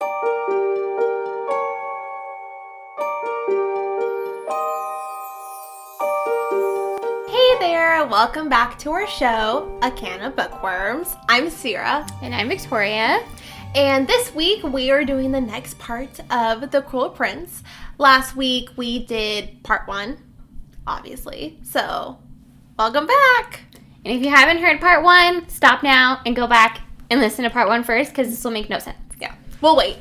Hey there, welcome back to our show, A Can of Bookworms. I'm Sierra. And I'm Victoria. And this week we are doing the next part of The Cruel Prince. Last week we did part 1, obviously. So, welcome back. And if you haven't heard part 1, stop now and go back and listen to part 1 first, because this will make no sense. Yeah, we'll wait.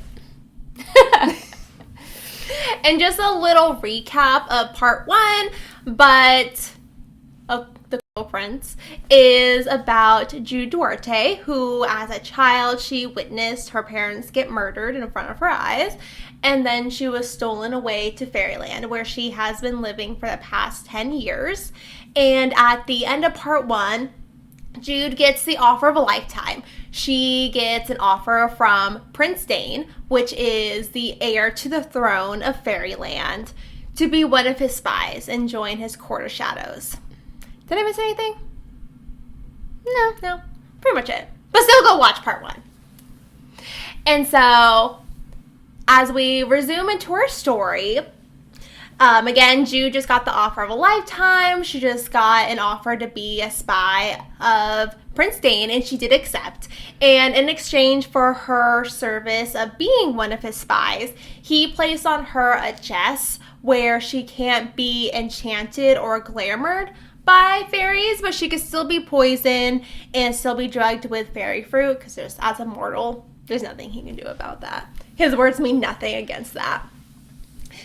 And just a little recap of part 1, but of The Cruel Prince is about Jude Duarte, who as a child she witnessed her parents get murdered in front of her eyes, and then she was stolen away to Fairyland, where she has been living for the past 10 years. And at the end of part 1, Jude gets the offer of a lifetime. She gets an offer from Prince Dane, which is the heir to the throne of Fairyland, to be one of his spies and join his court of shadows. Did I miss anything? No. Pretty much it. But still go watch part 1. And so, as we resume into our story, again, Jude just got the offer of a lifetime. She just got an offer to be a spy of Prince Dane, and she did accept. And in exchange for her service of being one of his spies, he placed on her a chess where she can't be enchanted or glamoured by fairies, but she could still be poisoned and still be drugged with fairy fruit, because as a mortal, there's nothing he can do about that. His words mean nothing against that.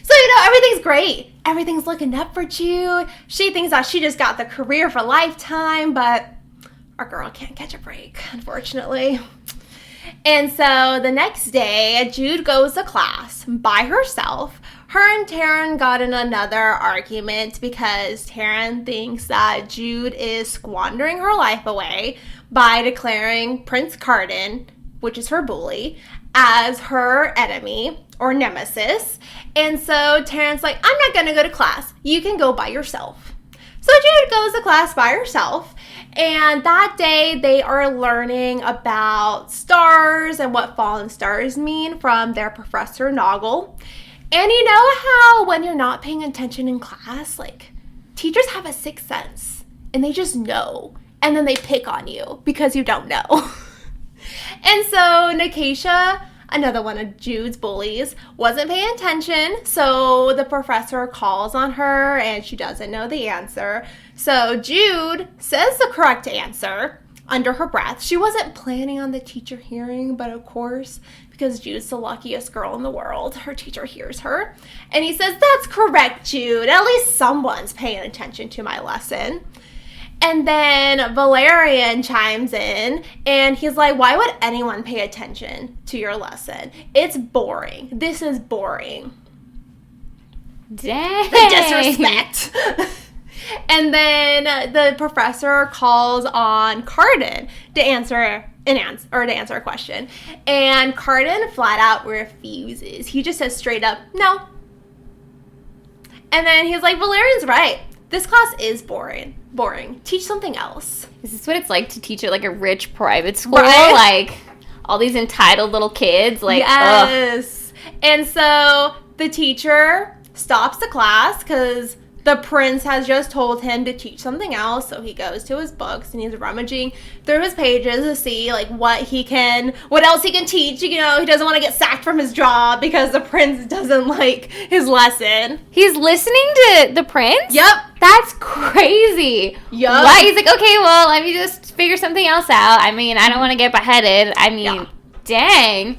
So, everything's great. Everything's looking up for Jude. She thinks that she just got the career for a lifetime, but our girl can't catch a break, unfortunately. And so the next day, Jude goes to class by herself. Her and Taryn got in another argument because Taryn thinks that Jude is squandering her life away by declaring Prince Carden, which is her bully, as her enemy or nemesis. And so Taryn's like, I'm not going to go to class. You can go by yourself. So Jude goes to class by herself. And that day they are learning about stars and what fallen stars mean from their Professor Noggle. And you know how when you're not paying attention in class, teachers have a sixth sense and they just know. And then they pick on you because you don't know. And so Nikasha, another one of Jude's bullies, wasn't paying attention, so the professor calls on her and she doesn't know the answer. So Jude says the correct answer under her breath. She wasn't planning on the teacher hearing, but of course, because Jude's the luckiest girl in the world, her teacher hears her. And he says, "That's correct, Jude. At least someone's paying attention to my lesson." And then Valerian chimes in, and he's like, "Why would anyone pay attention to your lesson? It's boring. This is boring." Dang. The disrespect. And then the professor calls on Carden to answer a question. And Carden flat out refuses. He just says straight up, "No." And then he's like, "Valerian's right. This class is boring. Teach something else." Is this what it's like to teach at a rich private school? Right? All these entitled little kids. Yes. Ugh. And so the teacher stops the class because the prince has just told him to teach something else. So he goes to his books and he's rummaging through his pages to see what else he can teach. He doesn't want to get sacked from his job because the prince doesn't like his lesson. He's listening to the prince? Yep. That's crazy. Yup. Why? He's like, okay, well, let me just figure something else out. I don't want to get beheaded. Dang.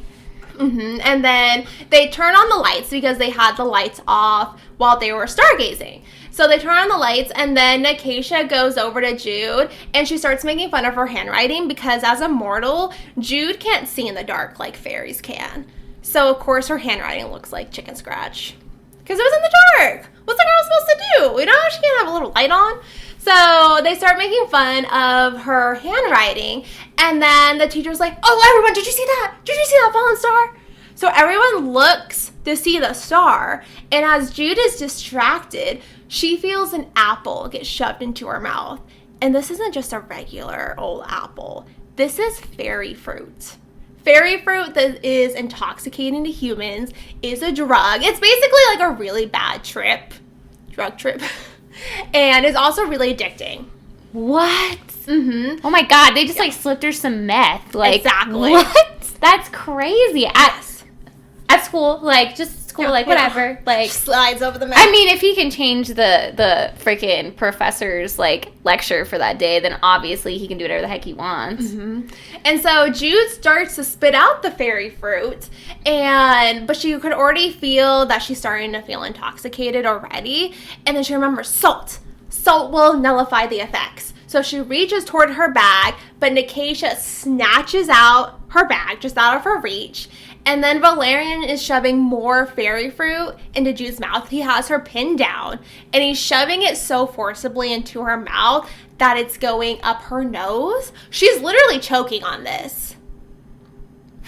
Mm-hmm. And then they turn on the lights because they had the lights off while they were stargazing. So they turn on the lights, and then Nikasha goes over to Jude, and she starts making fun of her handwriting because as a mortal, Jude can't see in the dark like fairies can. So, of course, her handwriting looks like chicken scratch because it was in the dark. What's the girl supposed to do? She can't have a little light on. So they start making fun of her handwriting, and then the teacher's like, "Oh, everyone, did you see that? Did you see that fallen star?" So everyone looks to see the star, and as Jude is distracted, she feels an apple get shoved into her mouth. And this isn't just a regular old apple. This is fairy fruit. fairy fruit that is intoxicating to humans is a drug. It's basically like a really bad drug trip, and it's also really addicting. What? Mm-hmm. Oh my God, they just like slipped her some meth. Like, exactly. What? That's crazy. At school, like, just school, like, whatever. Like, slides over the meth. I mean, if he can change the freaking professor's, like, lecture for that day, then obviously he can do whatever the heck he wants. Mm-hmm. And so Jude starts to spit out the fairy fruit, but she could already feel that she's starting to feel intoxicated already. And then she remembers salt. Salt will nullify the effects. So she reaches toward her bag, but Nicatia snatches out her bag just out of her reach. And then Valerian is shoving more fairy fruit into Jude's mouth. He has her pinned down, and he's shoving it so forcibly into her mouth that it's going up her nose. She's literally choking on this.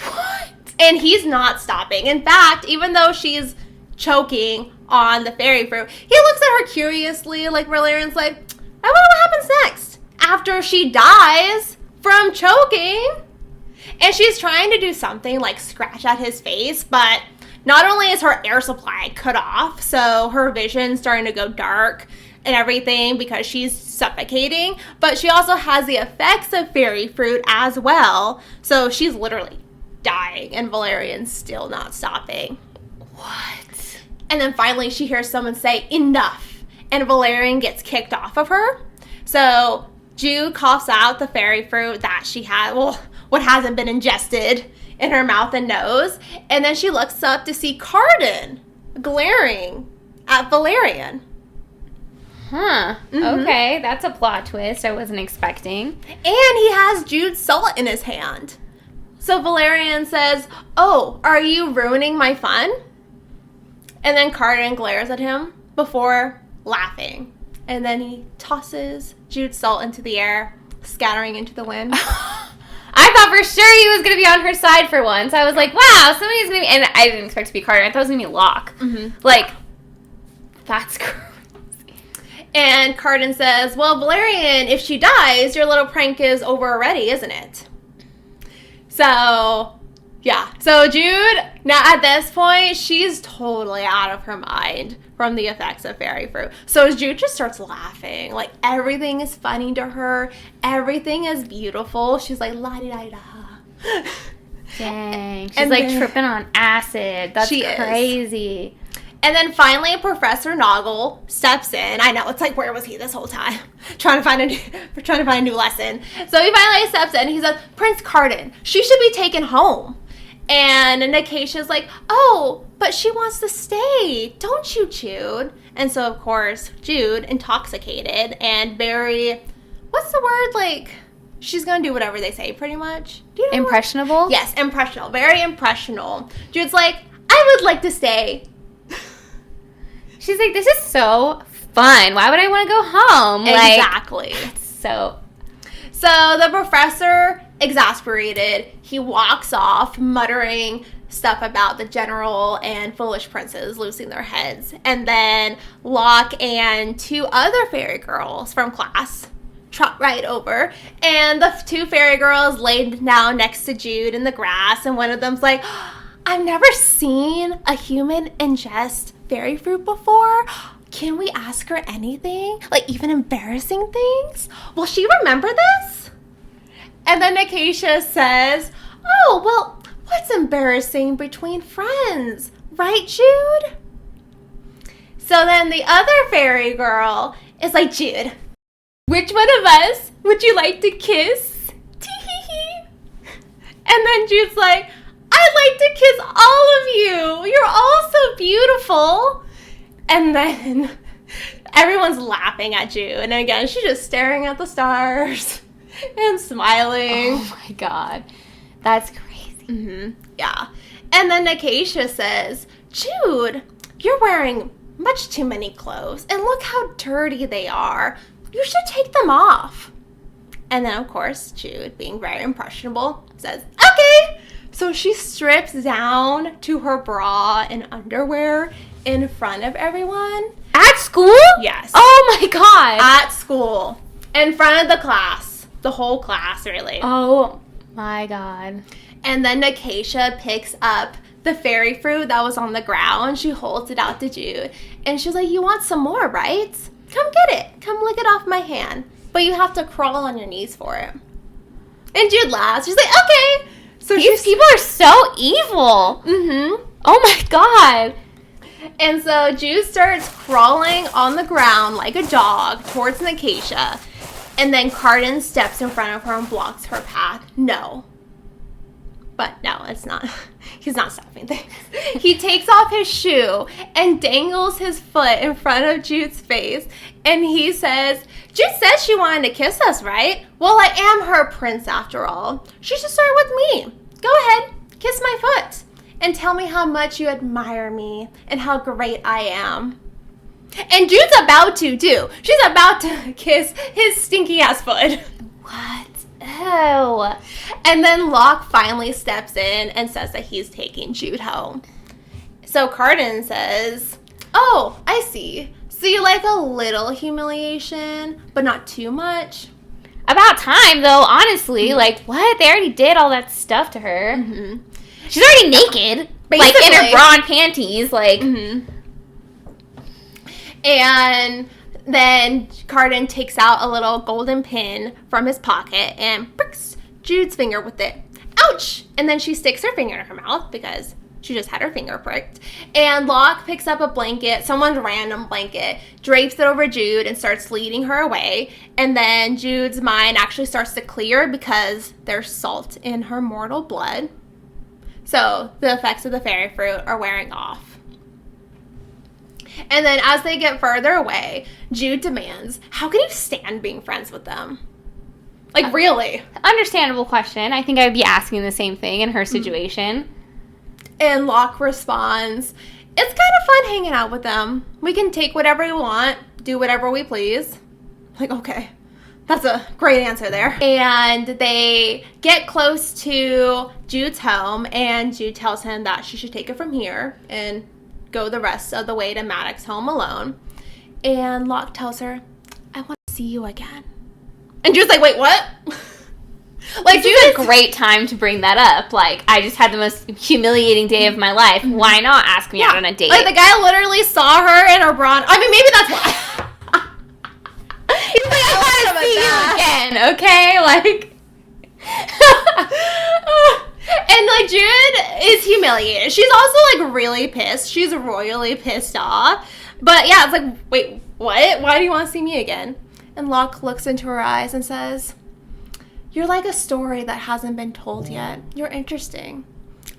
What? And he's not stopping. In fact, even though she's choking on the fairy fruit, he looks at her curiously, like Valerian's like, I wonder what happens next after she dies from choking. And she's trying to do something like scratch at his face, but not only is her air supply cut off, so her vision's starting to go dark and everything because she's suffocating, but she also has the effects of fairy fruit as well. So she's literally dying, and Valerian's still not stopping. What? And then finally she hears someone say, enough, and Valerian gets kicked off of her. So Jude coughs out the fairy fruit that she had, what hasn't been ingested in her mouth and nose. And then she looks up to see Carden glaring at Valerian. Huh. Mm-hmm. Okay, that's a plot twist I wasn't expecting. And he has Jude's salt in his hand. So Valerian says, oh, are you ruining my fun? And then Carden glares at him before laughing. And then he tosses Jude's salt into the air, scattering into the wind. I thought for sure he was going to be on her side for once. I was like, wow, somebody's going to be... And I didn't expect to be Carter. I thought it was going to be Locke. Mm-hmm. Like, that's crazy. And Carden says, well, Valerian, if she dies, your little prank is over already, isn't it? So, yeah. So Jude, now at this point, she's totally out of her mind from the effects of fairy fruit. So Jude just starts laughing. Like, everything is funny to her. Everything is beautiful. She's like, la-di-da-da. Dang. She's like tripping on acid. That's crazy. And then finally, Professor Noggle steps in. I know, it's like, where was he this whole time? trying to find a new lesson. So he finally steps in. He says, Prince Carden, she should be taken home. And Nicasia's like, oh, but she wants to stay. Don't you, Jude? And so, of course, Jude, intoxicated and very, what's the word? Like, she's going to do whatever they say, pretty much. Do you know impressionable? Yes, impressionable. Very impressionable. Jude's like, I would like to stay. She's like, this is so fun. Why would I want to go home? Exactly. Like, so the professor, exasperated, he walks off muttering stuff about the general and foolish princes losing their heads. And then Locke and two other fairy girls from class trot right over. And the two fairy girls laid down next to Jude in the grass. And one of them's like, I've never seen a human ingest fairy fruit before. Can we ask her anything? Like, even embarrassing things? Will she remember this? And then Nicatia says, oh, well, what's embarrassing between friends? Right, Jude? So then the other fairy girl is like, Jude, which one of us would you like to kiss? Tee-hee-hee. And then Jude's like, I'd like to kiss all of you. You're all so beautiful. And then everyone's laughing at Jude. And again, she's just staring at the stars and smiling. Oh my God. That's crazy. Mm-hmm. Yeah. And then Nicatia says, Jude, you're wearing much too many clothes. And look how dirty they are. You should take them off. And then, of course, Jude, being very impressionable, says, okay. So she strips down to her bra and underwear in front of everyone. At school? Yes. Oh my God. At school. In front of the class. The whole class, really. Oh my God. And then Acacia picks up the fairy fruit that was on the ground. She holds it out to Jude. And she's like, you want some more, right? Come get it. Come lick it off my hand. But you have to crawl on your knees for it. And Jude laughs. She's like, okay. So These people are so evil. Mm-hmm. Oh my god. And so Jude starts crawling on the ground like a dog towards an Acacia. And then Cardan steps in front of her and blocks her path. No. But no, it's not. He's not stopping things. He takes off his shoe and dangles his foot in front of Jude's face. And he says, Jude says she wanted to kiss us, right? Well, I am her prince after all. She should start with me. Go ahead, kiss my foot. And tell me how much you admire me and how great I am. And Jude's about to, too. She's about to kiss his stinky ass foot. What? Ew. And then Locke finally steps in and says that he's taking Jude home. So Cardan says, oh, I see. So you like a little humiliation, but not too much? About time, though, honestly. Like, what? They already did all that stuff to her. Mm-hmm. She's already naked. Basically. Like, in her bra and panties. Like, Mm-hmm. And then Cardan takes out a little golden pin from his pocket and pricks Jude's finger with it. Ouch! And then she sticks her finger in her mouth because she just had her finger pricked. And Locke picks up a blanket, someone's random blanket, drapes it over Jude and starts leading her away. And then Jude's mind actually starts to clear because there's salt in her mortal blood. So the effects of the fairy fruit are wearing off. And then as they get further away, Jude demands, how can you stand being friends with them? Like, really? understandable question. I think I would be asking the same thing in her situation. And Locke responds, it's kind of fun hanging out with them. We can take whatever we want, do whatever we please. Like, okay. That's a great answer there. And they get close to Jude's home, and Jude tells him that she should take it from here and go the rest of the way to Maddox's home alone. And Locke tells her, I want to see you again. And Jude's like, wait, what? Like, Jude's a great time to bring that up. Like, I just had the most humiliating day of my life. Why not ask me out on a date? Like, the guy literally saw her in her bra. I mean, maybe that's why. He's like, I want to see you again, okay? Like... And, like, Jude is humiliated. She's also, like, really pissed. She's royally pissed off. But, yeah, it's like, wait, what? Why do you want to see me again? And Locke looks into her eyes and says, you're like a story that hasn't been told yet. You're interesting.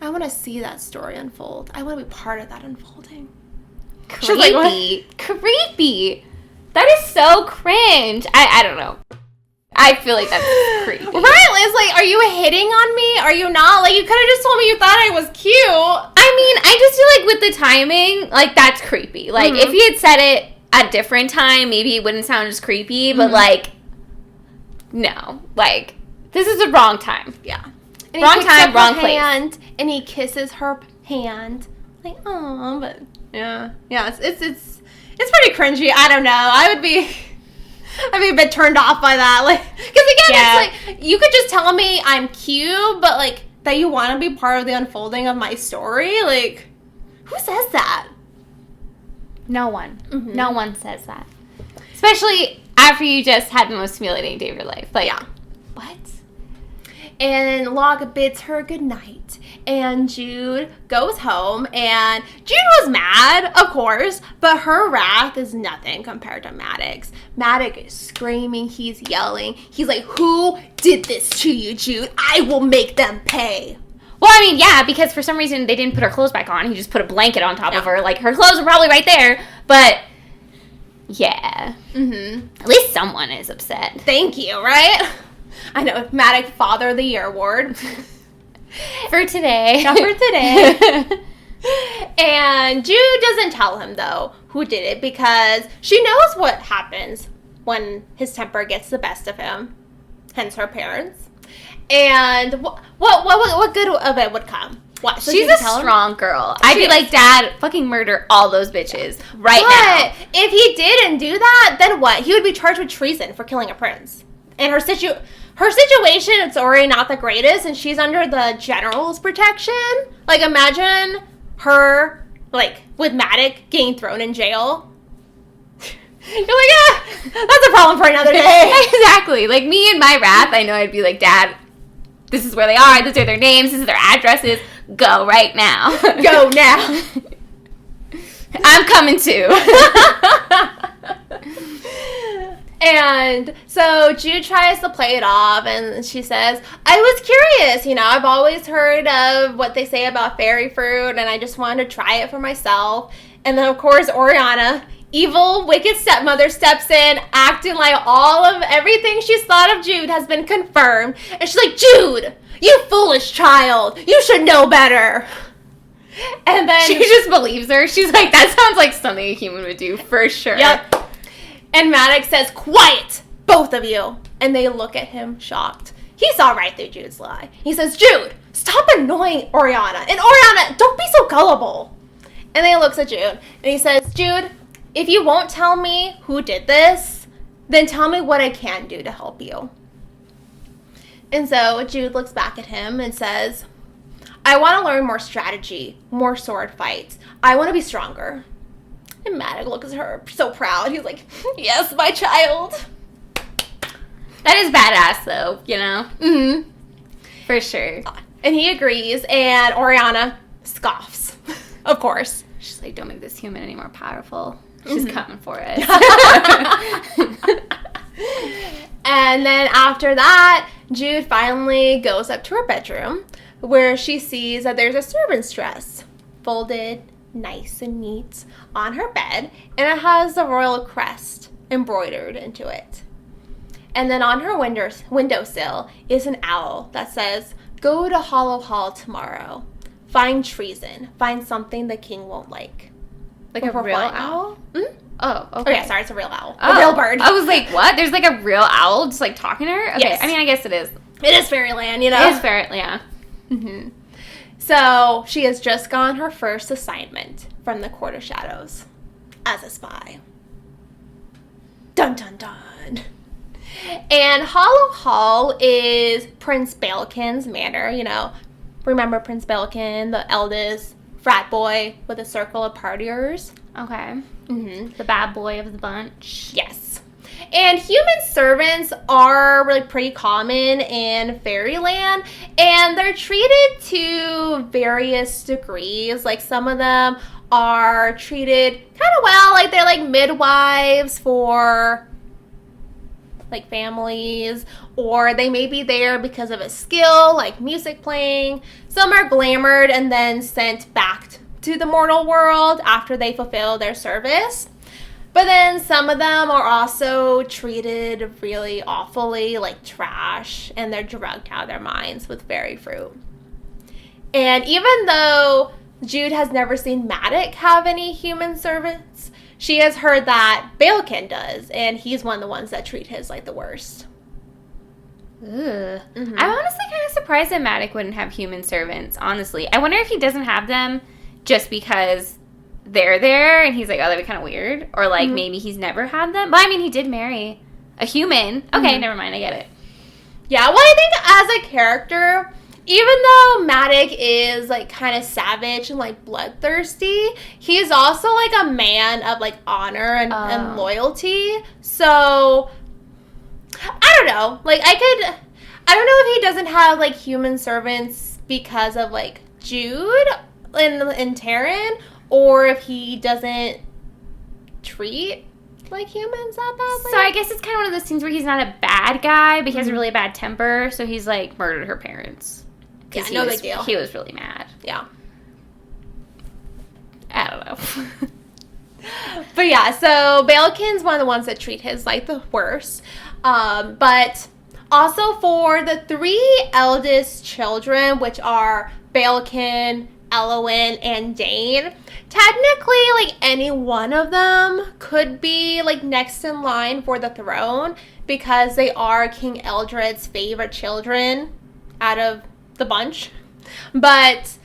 I want to see that story unfold. I want to be part of that unfolding. Creepy. Like, creepy. That is so cringe. I don't know. I feel like that's creepy. Right, Liz, like, are you hitting on me? Are you not? Like, you could have just told me you thought I was cute. I mean, I just feel like with the timing, like, that's creepy. Like, if he had said it at a different time, maybe it wouldn't sound as creepy, but, like, no. Like, this is the wrong time. Yeah. And wrong time, wrong place. And he kisses her hand. Like, oh, but, yeah. Yeah, it's pretty cringy. I don't know. I'd be a bit turned off by that. Like, because again, it's like, you could just tell me I'm cute, but, like, that you want to be part of the unfolding of my story? Like, who says that? No one. Mm-hmm. No one says that. Especially after you just had the most humiliating day of your life. Like, yeah. What? And Locke bids her goodnight. And Jude goes home. And Jude was mad, of course. But her wrath is nothing compared to Maddox. Maddox is screaming. He's yelling. He's like, who did this to you, Jude? I will make them pay. Well, I mean, yeah, because for some reason they didn't put her clothes back on. He just put a blanket on top of her. Like, her clothes are probably right there. But, yeah. Mm-hmm. At least someone is upset. Thank you, right? I know. Maddox Father of the Year award. For today. Not for today. And Jude doesn't tell him, though, who did it, because she knows what happens when his temper gets the best of him. Hence her parents. And what good of it would come? What? So she's a strong girl. I'd be like, Dad, fucking murder all those bitches right now. If he didn't do that, then what? He would be charged with treason for killing a prince. And her situation, it's already not the greatest, and she's under the general's protection. Like, imagine her, like, with Matic getting thrown in jail. You're like, that's a problem for another day. Exactly. Like, me and my wrath, I know I'd be like, Dad, this is where they are, these are their names, this is their addresses, go right now. Go now. I'm coming too. And so Jude tries to play it off, and she says, I was curious, I've always heard of what they say about fairy fruit, and I just wanted to try it for myself. And then, of course, Oriana, evil, wicked stepmother, steps in, acting like all of everything she's thought of Jude has been confirmed. And she's like, Jude, you foolish child, you should know better. And then she just believes her. She's like, that sounds like something a human would do, for sure. Yep. And Maddox says, quiet, both of you. And they look at him shocked. He saw right through Jude's lie. He says, Jude, stop annoying Oriana. And Oriana, don't be so gullible. And then he looks at Jude. And he says, Jude, if you won't tell me who did this, then tell me what I can do to help you. And so Jude looks back at him and says, I want to learn more strategy, more sword fights. I want to be stronger. And Maddox looks at her so proud. He's like, yes, my child. That is badass, though, Mm-hmm. For sure. And he agrees, and Oriana scoffs, of course. She's like, don't make this human any more powerful. She's coming for it. And then after that, Jude finally goes up to her bedroom, where she sees that there's a servant's dress, folded nice and neat, on her bed, and it has the royal crest embroidered into it. And then on her windowsill is an owl that says, go to Hollow Hall tomorrow. Find treason. Find something the king won't like. Like a real owl? Mm-hmm. Oh, okay. Oh, yeah, sorry, it's a real owl. Oh, A real bird. I was like, what? There's like a real owl just like talking to her? Okay, Yes. I mean, I guess it is. It is fairyland, It is fair, yeah. Mm-hmm. So she has just gotten her first assignment from the Court of Shadows as a spy. Dun dun dun. And Hollow Hall is Prince Balekin's manor, Remember Prince Balekin, the eldest frat boy with a circle of partiers? Okay. Mm-hmm. The bad boy of the bunch. Yes. And human servants are really pretty common in fairyland, and they're treated to various degrees. Like, some of them are treated kind of well, like they're like midwives for like families, or they may be there because of a skill, like music playing. Some are glamored and then sent back to the mortal world after they fulfill their service. But then some of them are also treated really awfully, like trash, and they're drugged out of their minds with fairy fruit. And even though Jude has never seen Matic have any human servants, she has heard that Balekin does, and he's one of the ones that treat his like the worst. Ugh. Mm-hmm. I'm honestly kind of surprised that Matic wouldn't have human servants, honestly. I wonder if he doesn't have them just because they're there and he's like, oh, that'd be kind of weird. Or like maybe he's never had them. But I mean, he did marry a human. Okay, never mind. I get it. Yeah, well, I think as a character, even though Matic is like kind of savage and like bloodthirsty, he's also like a man of like honor and loyalty. So I don't know. Like, I don't know if he doesn't have like human servants because of like Jude and Taryn, or if he doesn't treat like humans that badly. So I guess it's kind of one of those things where he's not a bad guy, but he has a really bad temper. So he's like murdered her parents. Yeah, no big deal. He was really mad. Yeah. I don't know. But yeah, so Balekin's one of the ones that treat his like the worst. But also for the three eldest children, which are Balekin, Elowin, and Dane, technically like any one of them could be like next in line for the throne because they are King Eldred's favorite children out of the bunch. But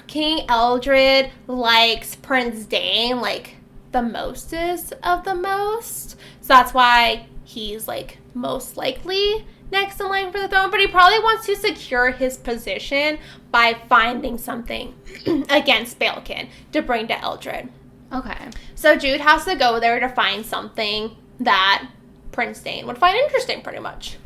King Eldred likes Prince Dane like the mostest of the most, so that's why he's like most likely next in line for the throne, but he probably wants to secure his position by finding something against Balekin to bring to Eldred. Okay. So Jude has to go there to find something that Prince Dane would find interesting, pretty much.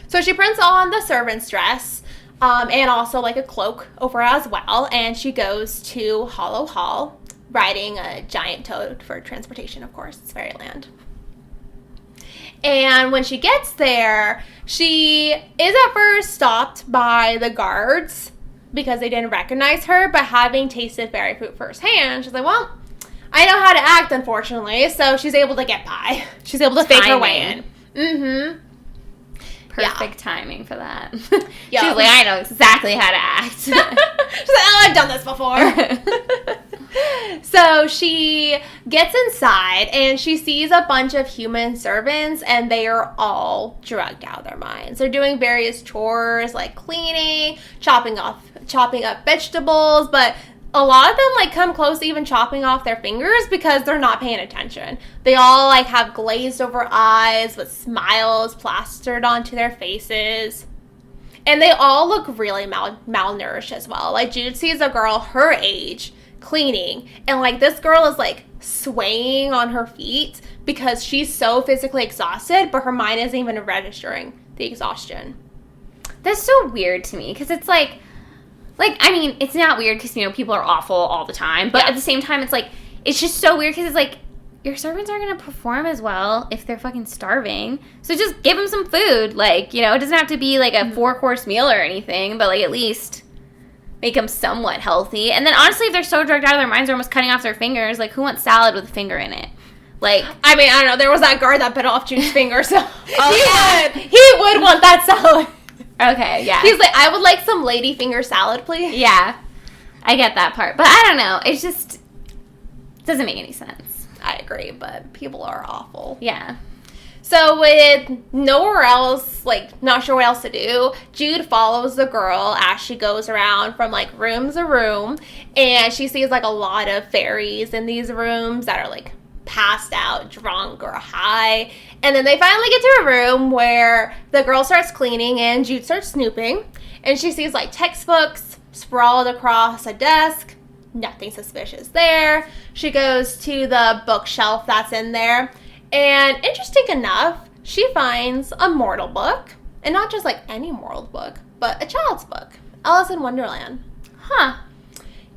So she prints on the servant's dress, and also like a cloak over as well, and she goes to Hollow Hall, riding a giant toad for transportation, of course. It's Fairyland. And when she gets there, she is at first stopped by the guards because they didn't recognize her, but having tasted fairy fruit firsthand, she's like, well, I know how to act, unfortunately, so she's able to get by. She's able to fake her way in. Perfect timing for that. Yeah, she's like, I know exactly how to act. She's like, oh, I've done this before. So she gets inside, and she sees a bunch of human servants, and they are all drugged out of their minds. They're doing various chores, like cleaning, chopping up vegetables, but a lot of them, like, come close to even chopping off their fingers because they're not paying attention. They all, like, have glazed over eyes with smiles plastered onto their faces. And they all look really malnourished as well. Like, Jude sees a girl her age cleaning, and, like, this girl is, like, swaying on her feet because she's so physically exhausted, but her mind isn't even registering the exhaustion. That's so weird to me, because it's like, I mean, it's not weird because, you know, people are awful all the time. But at the same time, it's like, it's just so weird because it's like, your servants aren't going to perform as well if they're fucking starving. So just give them some food. Like, you know, it doesn't have to be like a 4-course meal or anything, but like at least make them somewhat healthy. And then honestly, if they're so drugged out of their minds, they're almost cutting off their fingers. Like, who wants salad with a finger in it? Like, I mean, I don't know. There was that guard that bit off Jude's finger, so he would want that salad. Okay, yeah. He's like, I would like some lady finger salad, please. Yeah, I get that part. But I don't know. It's just, it doesn't make any sense. I agree, but people are awful. Yeah. So with nowhere else, like, not sure what else to do, Jude follows the girl as she goes around from, like, room to room. And she sees, like, a lot of fairies in these rooms that are, like, passed out, drunk, or high. And then they finally get to a room where the girl starts cleaning and Jude starts snooping. And she sees, like, textbooks sprawled across a desk. Nothing suspicious there. She goes to the bookshelf that's in there. And interesting enough, she finds a mortal book. And not just, like, any mortal book, but a child's book. Alice in Wonderland. Huh.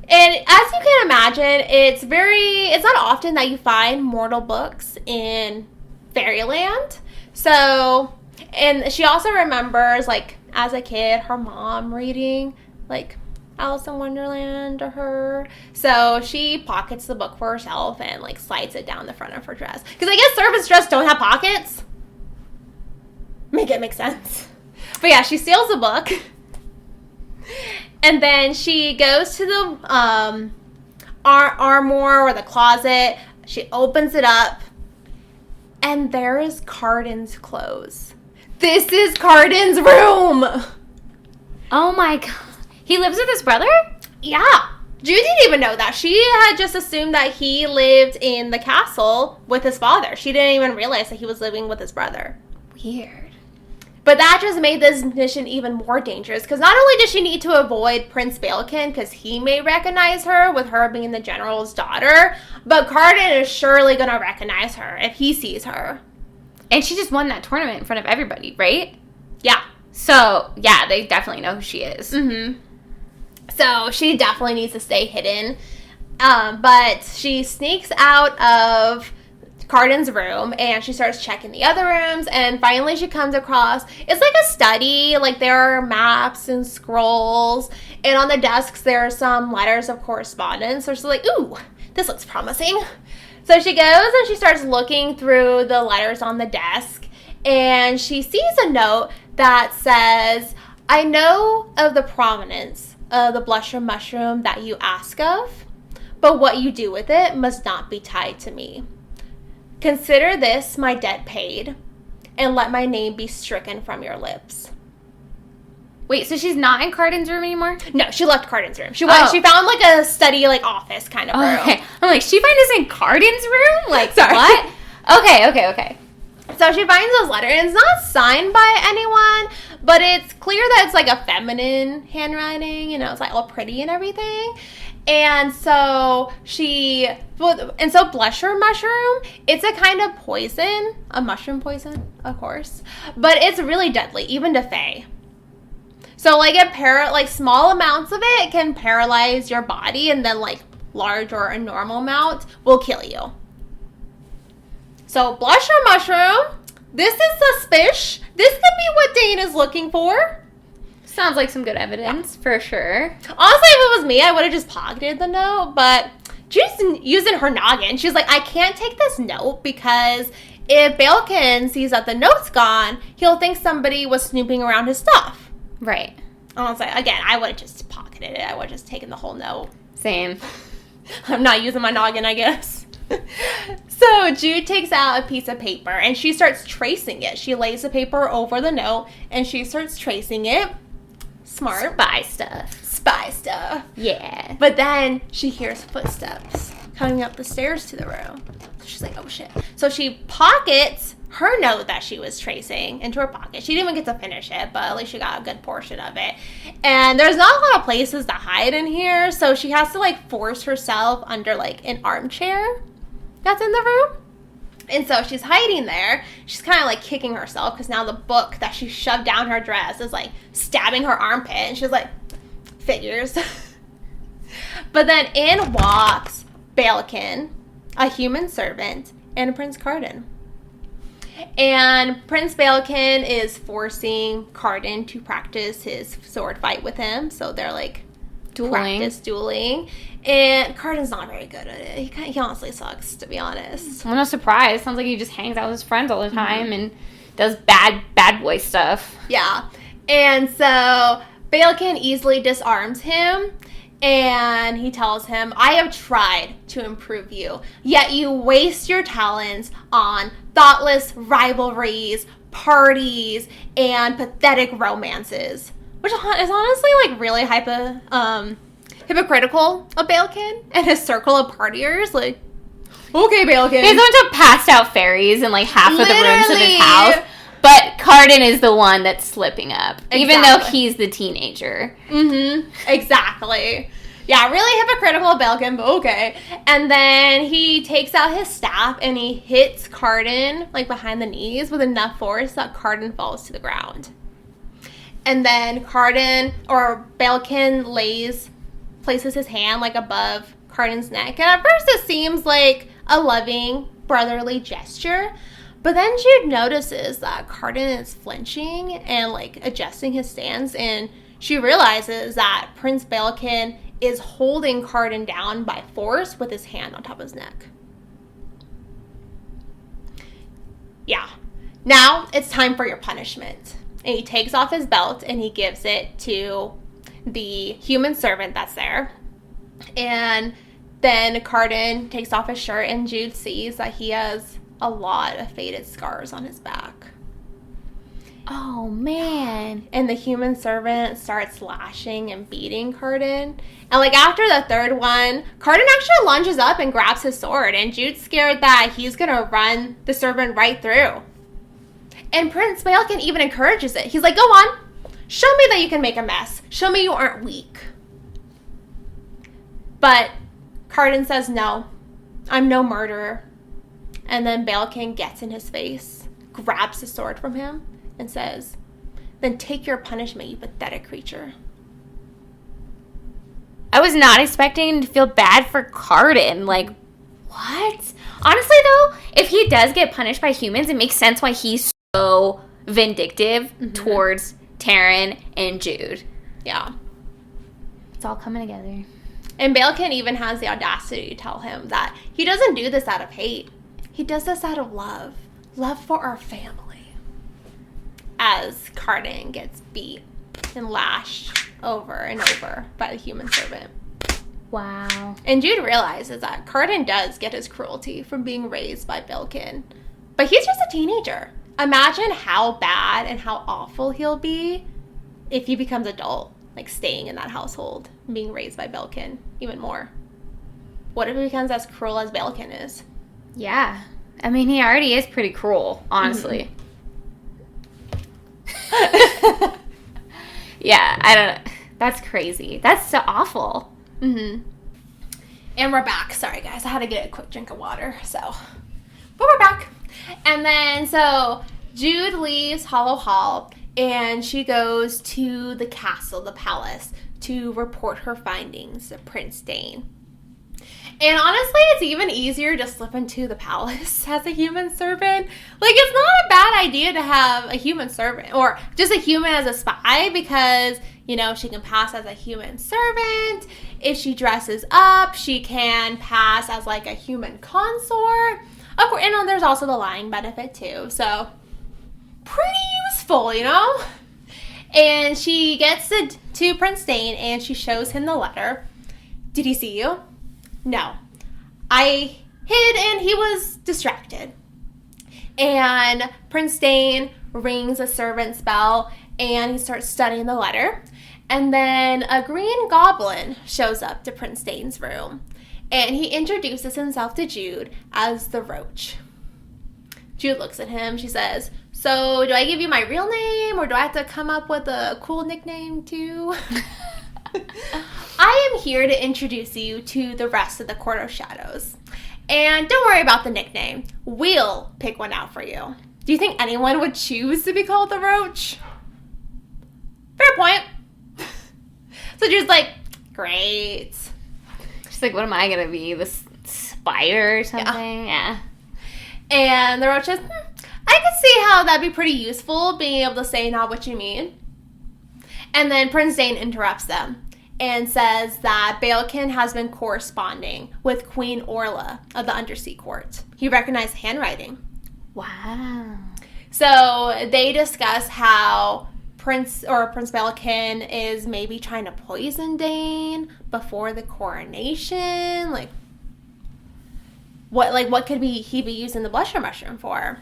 And as you can imagine, it's not often that you find mortal books in Fairyland. So, and she also remembers, like, as a kid, her mom reading, like, Alice in Wonderland to her. So she pockets the book for herself and, like, slides it down the front of her dress. Because I guess servants' dress don't have pockets. Make it make sense. But yeah, she steals the book. And then she goes to the armoire or the closet. She opens it up. And there is Cardan's clothes. This is Cardan's room. Oh my god. He lives with his brother? Yeah. Jude didn't even know that. She had just assumed that he lived in the castle with his father. She didn't even realize that he was living with his brother. Weird. But that just made this mission even more dangerous, because not only does she need to avoid Prince Balekin, because he may recognize her with her being the general's daughter, but Cardan is surely going to recognize her if he sees her. And she just won that tournament in front of everybody, right? Yeah. So, yeah, they definitely know who she is. Mm-hmm. So she definitely needs to stay hidden. But she sneaks out of Cardan's room and she starts checking the other rooms, and finally she comes across, it's like a study, like there are maps and scrolls, and on the desks there are some letters of correspondence. So she's like, ooh, this looks promising. So she goes and she starts looking through the letters on the desk, and she sees a note that says, I know of the provenance of the blusher mushroom that you ask of, but what you do with it must not be tied to me. Consider this my debt paid, and let my name be stricken from your lips. Wait, so she's not in Cardan's room anymore? No, she left Cardan's room. She went. She found like a study, like office kind of room. Okay, I'm like, she find this in Cardan's room? Like, sorry. what? Okay. So she finds this letter, and it's not signed by anyone, but it's clear that it's like a feminine handwriting, you know, it's like all pretty and everything. And so blusher mushroom, it's a kind of poison, a mushroom poison, of course, but it's really deadly, even to Fae. So like small amounts of it can paralyze your body, and then like large or a normal amount will kill you. So blusher mushroom, this is suspicious. This could be what Dane is looking for. Sounds like some good evidence, for sure. Honestly, if it was me, I would have just pocketed the note, but she's using her noggin. She's like, I can't take this note because if Balekin sees that the note's gone, he'll think somebody was snooping around his stuff. Right. Honestly, again, I would have just pocketed it. I would have just taken the whole note. Same. I'm not using my noggin, I guess. So Jude takes out a piece of paper and she starts tracing it. She lays the paper over the note and she starts tracing it. Smart. Spy stuff. Yeah. But then she hears footsteps coming up the stairs to the room. So she's like, oh shit. So she pockets her note that she was tracing into her pocket. She didn't even get to finish it, but at least she got a good portion of it. And there's not a lot of places to hide in here, so she has to like force herself under like an armchair that's in the room. And so she's hiding there. She's kind of like kicking herself because now the book that she shoved down her dress is like stabbing her armpit. And she's like, figures. But then in walks Balekin, a human servant, and Prince Carden. And Prince Balekin is forcing Carden to practice his sword fight with him. So they're like practice dueling. And Carden's not very good at it. He honestly sucks, to be honest. I'm not surprised. Sounds like he just hangs out with his friends all the time and does bad boy stuff. Yeah. And so Balekin easily disarms him. And he tells him, I have tried to improve you, yet you waste your talents on thoughtless rivalries, parties, and pathetic romances. Which is honestly like really hypocritical of Balekin and his circle of partiers. Like, okay, Balekin. He's going to pass out fairies in like half of the rooms of his house. But Carden is the one that's slipping up, even though he's the teenager. Mm-hmm. Exactly. Yeah, really hypocritical of Balekin, but okay. And then he takes out his staff and he hits Carden like behind the knees with enough force that Carden falls to the ground. And then Balekin places his hand like above Carden's neck. And at first it seems like a loving brotherly gesture. But then Jude notices that Carden is flinching and like adjusting his stance, and she realizes that Prince Balekin is holding Carden down by force with his hand on top of his neck. Yeah. Now it's time for your punishment. And he takes off his belt and he gives it to the human servant that's there. And then Carden takes off his shirt and Jude sees that he has a lot of faded scars on his back. Oh, man. And the human servant starts lashing and beating Carden. And like after the third one, Carden actually lunges up and grabs his sword. And Jude's scared that he's going to run the servant right through. And Prince Balekin even encourages it. He's like, go on. Show me that you can make a mess. Show me you aren't weak. But Carden says, no, I'm no murderer. And then Balekin gets in his face, grabs the sword from him, and says, then take your punishment, you pathetic creature. I was not expecting to feel bad for Carden. Like, what? Honestly, though, if he does get punished by humans, it makes sense why he's so vindictive towards Taryn and Jude. Yeah. It's all coming together. And Balekin even has the audacity to tell him that he doesn't do this out of hate. He does this out of love. Love for our family. As Carden gets beat and lashed over and over by the human servant. Wow. And Jude realizes that Carden does get his cruelty from being raised by Balekin. But he's just a teenager. Imagine how bad and how awful he'll be if he becomes adult. Like staying in that household and being raised by Balekin even more. What if he becomes as cruel as Balekin is? Yeah. I mean, he already is pretty cruel, honestly. Yeah, I don't... That's crazy. That's so awful. Mm-hmm. And we're back. Sorry, guys. I had to get a quick drink of water, so... But we're back. And then, so, Jude leaves Hollow Hall, and she goes to the castle, the palace, to report her findings to Prince Dane. And honestly, it's even easier to slip into the palace as a human servant. Like, it's not a bad idea to have a human servant, or just a human as a spy, because, you know, she can pass as a human servant. If she dresses up, she can pass as, like, a human consort. Of course, and there's also the lying benefit, too. So, pretty useful, you know? And she gets to Prince Dane, and she shows him the letter. Did he see you? No. I hid and he was distracted. And Prince Dane rings a servant's bell and he starts studying the letter. And then a green goblin shows up to Prince Dane's room. And he introduces himself to Jude as the Roach. Jude looks at him. She says, "So do I give you my real name or do I have to come up with a cool nickname too?" "I am here to introduce you to the rest of the Court of Shadows. And don't worry about the nickname. We'll pick one out for you. Do you think anyone would choose to be called the Roach?" Fair point. So Jude's like, great. She's like, what am I going to be? This spider or something? Yeah. And the Roach says, I could see how that'd be pretty useful, being able to say not what you mean. And then Prince Dane interrupts them and says that Balekin has been corresponding with Queen Orla of the Undersea Court. He recognized handwriting. Wow. So they discuss how Prince Balekin is maybe trying to poison Dane before the coronation. What could he be using the blusher mushroom for?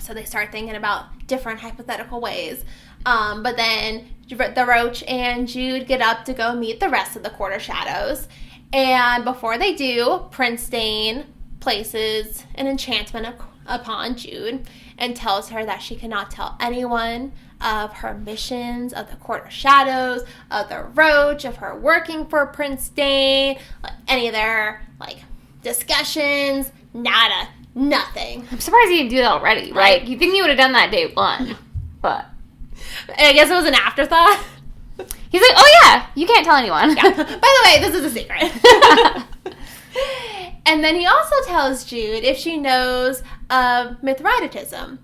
So they start thinking about different hypothetical ways. But then the Roach and Jude get up to go meet the rest of the Court of Shadows. And before they do, Prince Dane places an enchantment upon Jude and tells her that she cannot tell anyone of her missions, of the Court of Shadows, of the Roach, of her working for Prince Dane, any of their, discussions, nada, nothing. I'm surprised he didn't do that already. Right. You think he would have done that day one, but... I guess it was an afterthought. He's like, oh yeah, you can't tell anyone. Yeah. By the way, this is a secret. And then he also tells Jude if she knows of Mithridatism.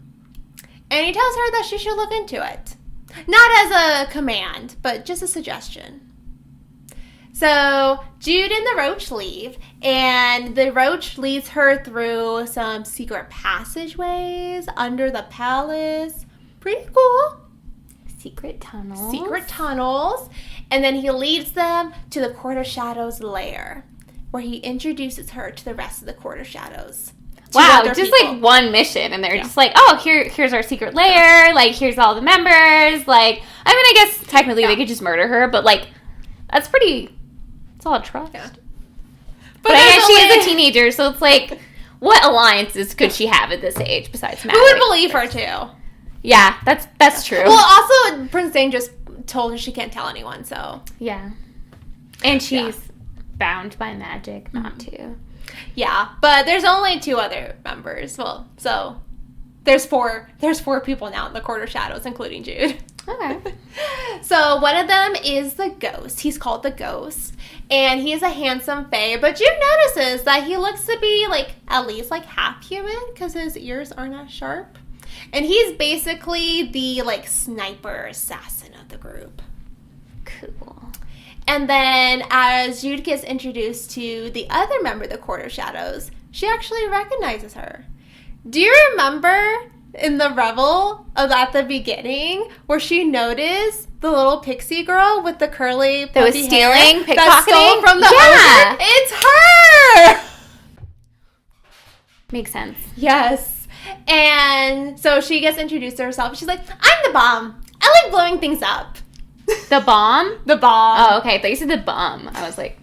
And he tells her that she should look into it. Not as a command, but just a suggestion. So Jude and the Roach leave, and the Roach leads her through some secret passageways under the palace. Pretty cool. Secret tunnels. Secret tunnels. And then he leads them to the Court of Shadows lair, where he introduces her to the rest of the Court of Shadows. Wow, just people. One mission, and they're just like, oh, here's our secret lair, here's all the members, I guess technically they could just murder her, but that's a lot of trust. Yeah. But I guess she is a teenager, so it's what alliances could she have at this age besides Matt? Who would believe her too? Yeah, that's true. Well, also Prince Dane just told her she can't tell anyone, so yeah, and she's bound by magic not to. Yeah, but there's only 2 other members. Well, so there's four people now in the Court of Shadows, including Jude. Okay. So one of them is the Ghost. He's called the Ghost, and he is a handsome fae. But Jude notices that he looks to be at least half human because his ears aren't as sharp, and he's basically the sniper assassin of the group. Cool. And then as Jude gets introduced to the other member of the Court of Shadows, she actually recognizes her. Do you remember in the revel at the beginning where she noticed the little pixie girl with the curly that was stealing, pickpocketing? That stole from the ogre? It's her! Makes sense. Yes. And so she gets introduced to herself. She's like, I'm the bomb. I like blowing things up. The bomb? The bomb. Oh, okay. I thought you said the bum. I was like,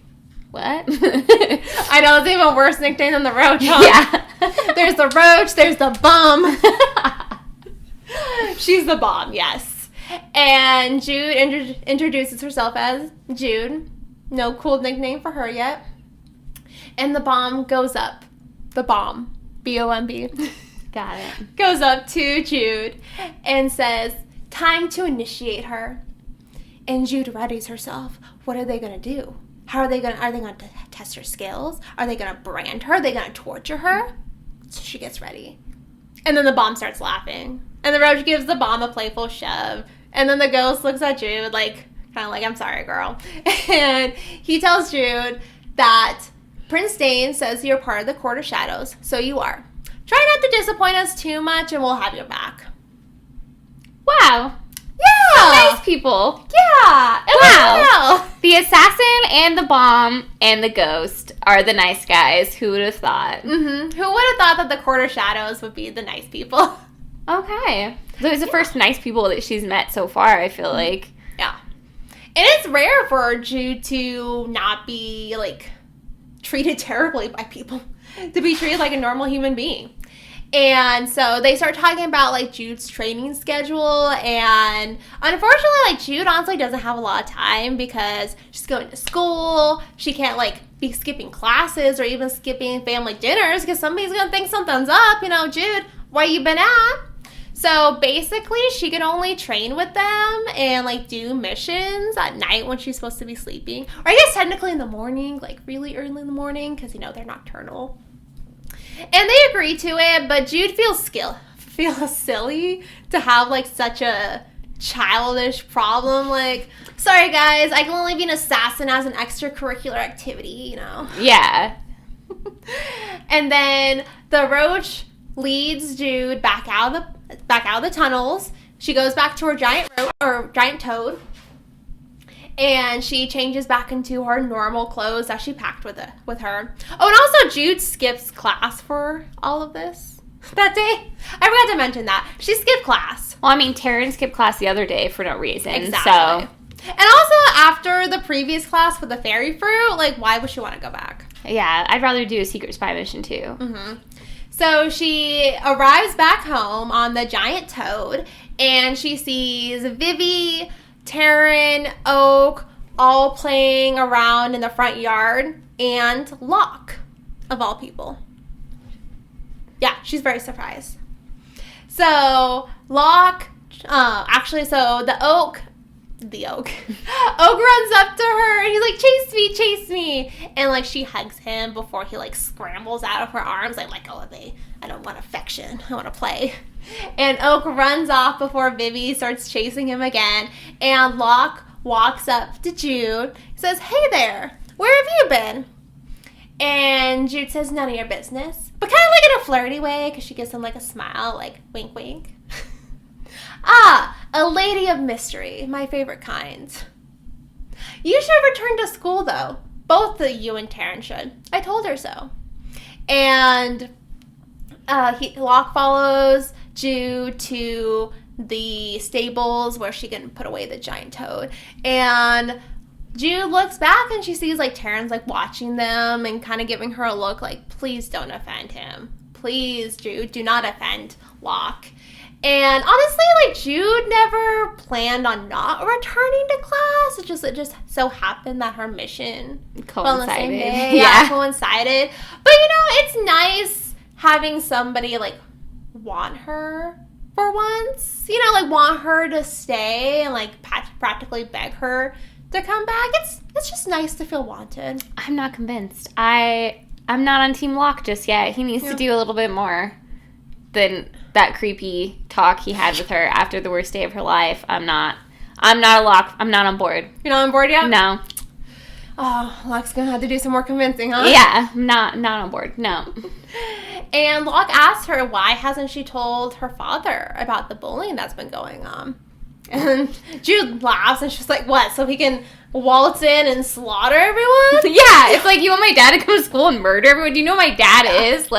what? I know, it's even worse nickname than the Roach. Huh? Yeah. There's the roach. There's the bum. She's the bomb, yes. And Jude introduces herself as Jude. No cool nickname for her yet. And the bomb goes up. The bomb. B-O-M-B. Got it. Goes up to Jude and says, time to initiate her. And Jude readies herself. What are they going to do? Are they going to test her skills? Are they going to brand her? Are they going to torture her? So she gets ready. And then the bomb starts laughing. And the roach gives the bomb a playful shove. And then the ghost looks at Jude kind of like, I'm sorry, girl. And he tells Jude that Prince Dane says you're part of the Court of Shadows, so you are. Try not to disappoint us too much, and we'll have your back. Wow. Yeah. Nice people. Yeah. Wow. The assassin and the bomb and the ghost are the nice guys. Who would have thought? Mm-hmm. Who would have thought that the Court of Shadows would be the nice people? Okay. Those are the first nice people that she's met so far, I feel like. Yeah. And it's rare for Jude to not be, treated terribly by people. To be treated like a normal human being. And so they start talking about, Jude's training schedule. And unfortunately, Jude honestly doesn't have a lot of time because she's going to school. She can't, be skipping classes or even skipping family dinners because somebody's going to think something's up. Jude, where you been at? So basically, she can only train with them and, do missions at night when she's supposed to be sleeping. Or I guess technically in the morning, really early in the morning because, they're nocturnal. And they agree to it, but Jude feels silly to have, such a childish problem. Sorry, guys, I can only be an assassin as an extracurricular activity, Yeah. And then the roach leads Jude back out of the tunnels. She goes back to her giant toad, and she changes back into her normal clothes that she packed with her. Oh, and also Jude skips class for all of this that day. I forgot to mention that she skipped class. Well, Taryn skipped class the other day for no reason. Exactly. So. And also after the previous class with the fairy fruit, why would she want to go back? Yeah, I'd rather do a secret spy mission too. Mm-hmm. So she arrives back home on the giant toad, and she sees Vivi, Taryn, Oak, all playing around in the front yard, and Locke, of all people. Yeah, she's very surprised. So Locke, the Oak runs up to her and he's like, chase me. And she hugs him before he scrambles out of her arms. Let go of me. I don't want affection. I want to play. And Oak runs off before Vivi starts chasing him again. And Locke walks up to Jude. He says, hey there, where have you been? And Jude says, none of your business. But kind of in a flirty way because she gives him a smile, wink, wink. Ah, a lady of mystery, my favorite kind. You should return to school, though. Both you and Taryn should. I told her so. And Locke follows Jude to the stables where she can put away the giant toad. And Jude looks back and she sees Taryn's watching them and kind of giving her a look please don't offend him. Please, Jude, do not offend Locke. And honestly, Jude never planned on not returning to class. It just so happened that her mission coincided. On the same day. Yeah, coincided. But it's nice having somebody want her for once. Want her to stay and practically beg her to come back. It's just nice to feel wanted. I'm not convinced. I'm not on Team Locke just yet. He needs to do a little bit more than that creepy talk he had with her after the worst day of her life. I'm not a Locke. I'm not on board. You're not on board yet? No. Oh, Locke's gonna have to do some more convincing, huh? Yeah, not on board. No. And Locke asks her why hasn't she told her father about the bullying that's been going on. And Jude laughs and she's like, what, so he can waltz in and slaughter everyone? Yeah, it's you want my dad to come to school and murder everyone? Do you know who my dad is?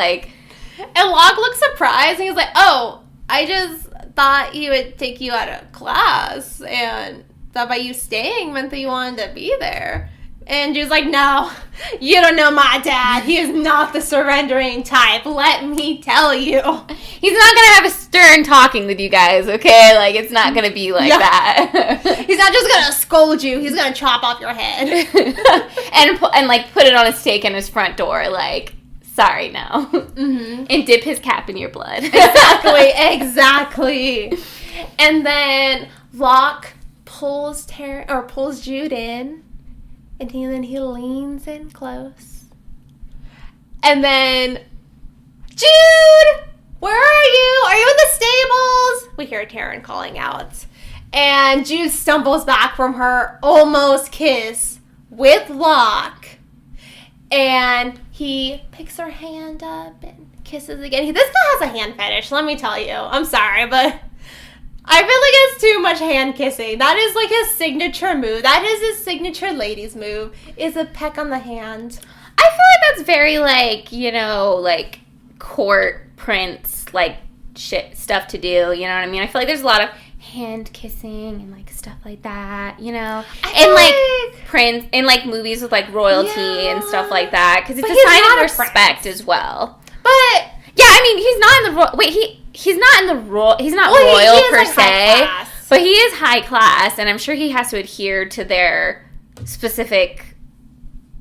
And Locke looks surprised and he's like, oh, I just thought he would take you out of class and that by you staying meant that you wanted to be there. And Jude's like, no, you don't know my dad. He is not the surrendering type. Let me tell you. He's not going to have a stern talking with you guys, okay? Like, it's not going to be like that. He's not just going to scold you. He's going to chop off your head. and, like, put it on a stake in his front door, like, sorry, no. Mm-hmm. And dip his cap in your blood. Exactly. And then Locke pulls Jude in. And then he leans in close. And then, Jude, where are you? Are you in the stables? We hear Taryn calling out. And Jude stumbles back from her almost kiss with Locke. And he picks her hand up and kisses again. This guy has a hand fetish, let me tell you. I'm sorry, but I feel like it's too much hand kissing. That is like his signature move. That is his signature ladies move, is a peck on the hand. I feel like that's very, like, you know, like, court prince, like, shit stuff to do, you know what I mean? I feel like there's a lot of hand kissing and, like, stuff like that, you know? And, like, prince, in, like, movies with, like, royalty and stuff like that, because it's a sign of respect as well. But, yeah, I mean, he's not in the he's not in the he's not royal per se, but he is high class, and I'm sure he has to adhere to their specific,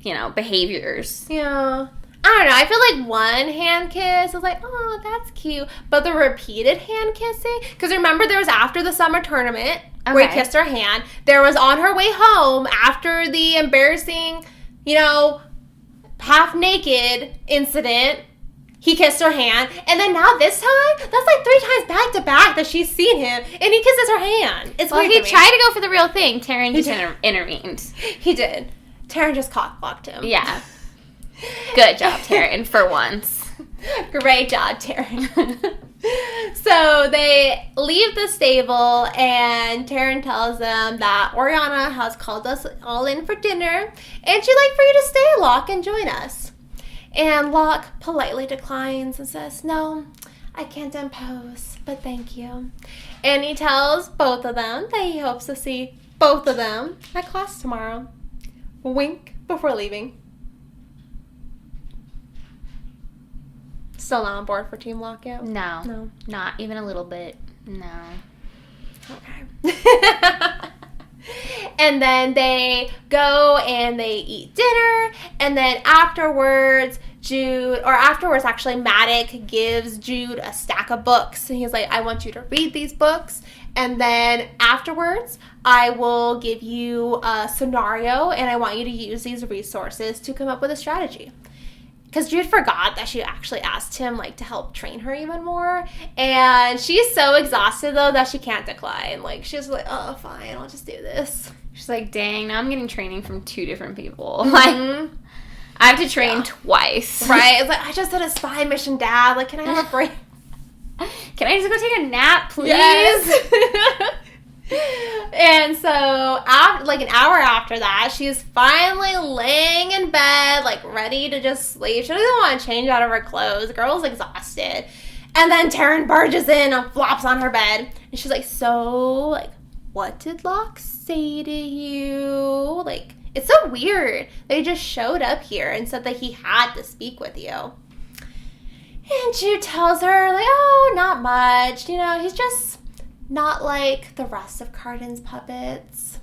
you know, behaviors. Yeah. I don't know. I feel like one hand kiss was like, oh, that's cute. But the repeated hand kissing, because remember there was after the summer tournament where he kissed her hand. There was on her way home after the embarrassing, you know, half naked incident. He kissed her hand, and then now this time, that's like 3 times back to back that she's seen him, and he kisses her hand. It's weird. He tried to go for the real thing. Taryn just intervened. He did. Taryn just cock-blocked him. Yeah. Good job, Taryn, for once. Great job, Taryn. So they leave the stable, and Taryn tells them that Oriana has called us all in for dinner, and she'd like for you to stay, Locke, and join us. And Locke politely declines and says, no, I can't impose, but thank you. And he tells both of them that he hopes to see both of them at class tomorrow. Wink before leaving. Still not on board for Team Lockout? No. Not even a little bit. No. Okay. And then they go and they eat dinner, and then afterwards, Matic gives Jude a stack of books, and he's like, I want you to read these books, and then afterwards, I will give you a scenario, and I want you to use these resources to come up with a strategy. Because Jude forgot that she actually asked him, like, to help train her even more. And she's so exhausted, though, that she can't decline. Like, she's like, oh, fine, I'll just do this. She's like, dang, now I'm getting training from 2 different people. Like, I have to train twice. Right? It's like, I just did a spy mission, Dad. Like, can I have a break? Can I just go take a nap, please? Yes. And so, like an hour after that, she's finally laying in bed, like ready to just sleep. She doesn't want to change out of her clothes. The girl's exhausted. And then Taryn barges in and flops on her bed. And she's like, so, like, what did Locke say to you? Like, it's so weird. They just showed up here and said that he had to speak with you. And Jude tells her, like, oh, not much. You know, he's just not like the rest of Cardin's puppets.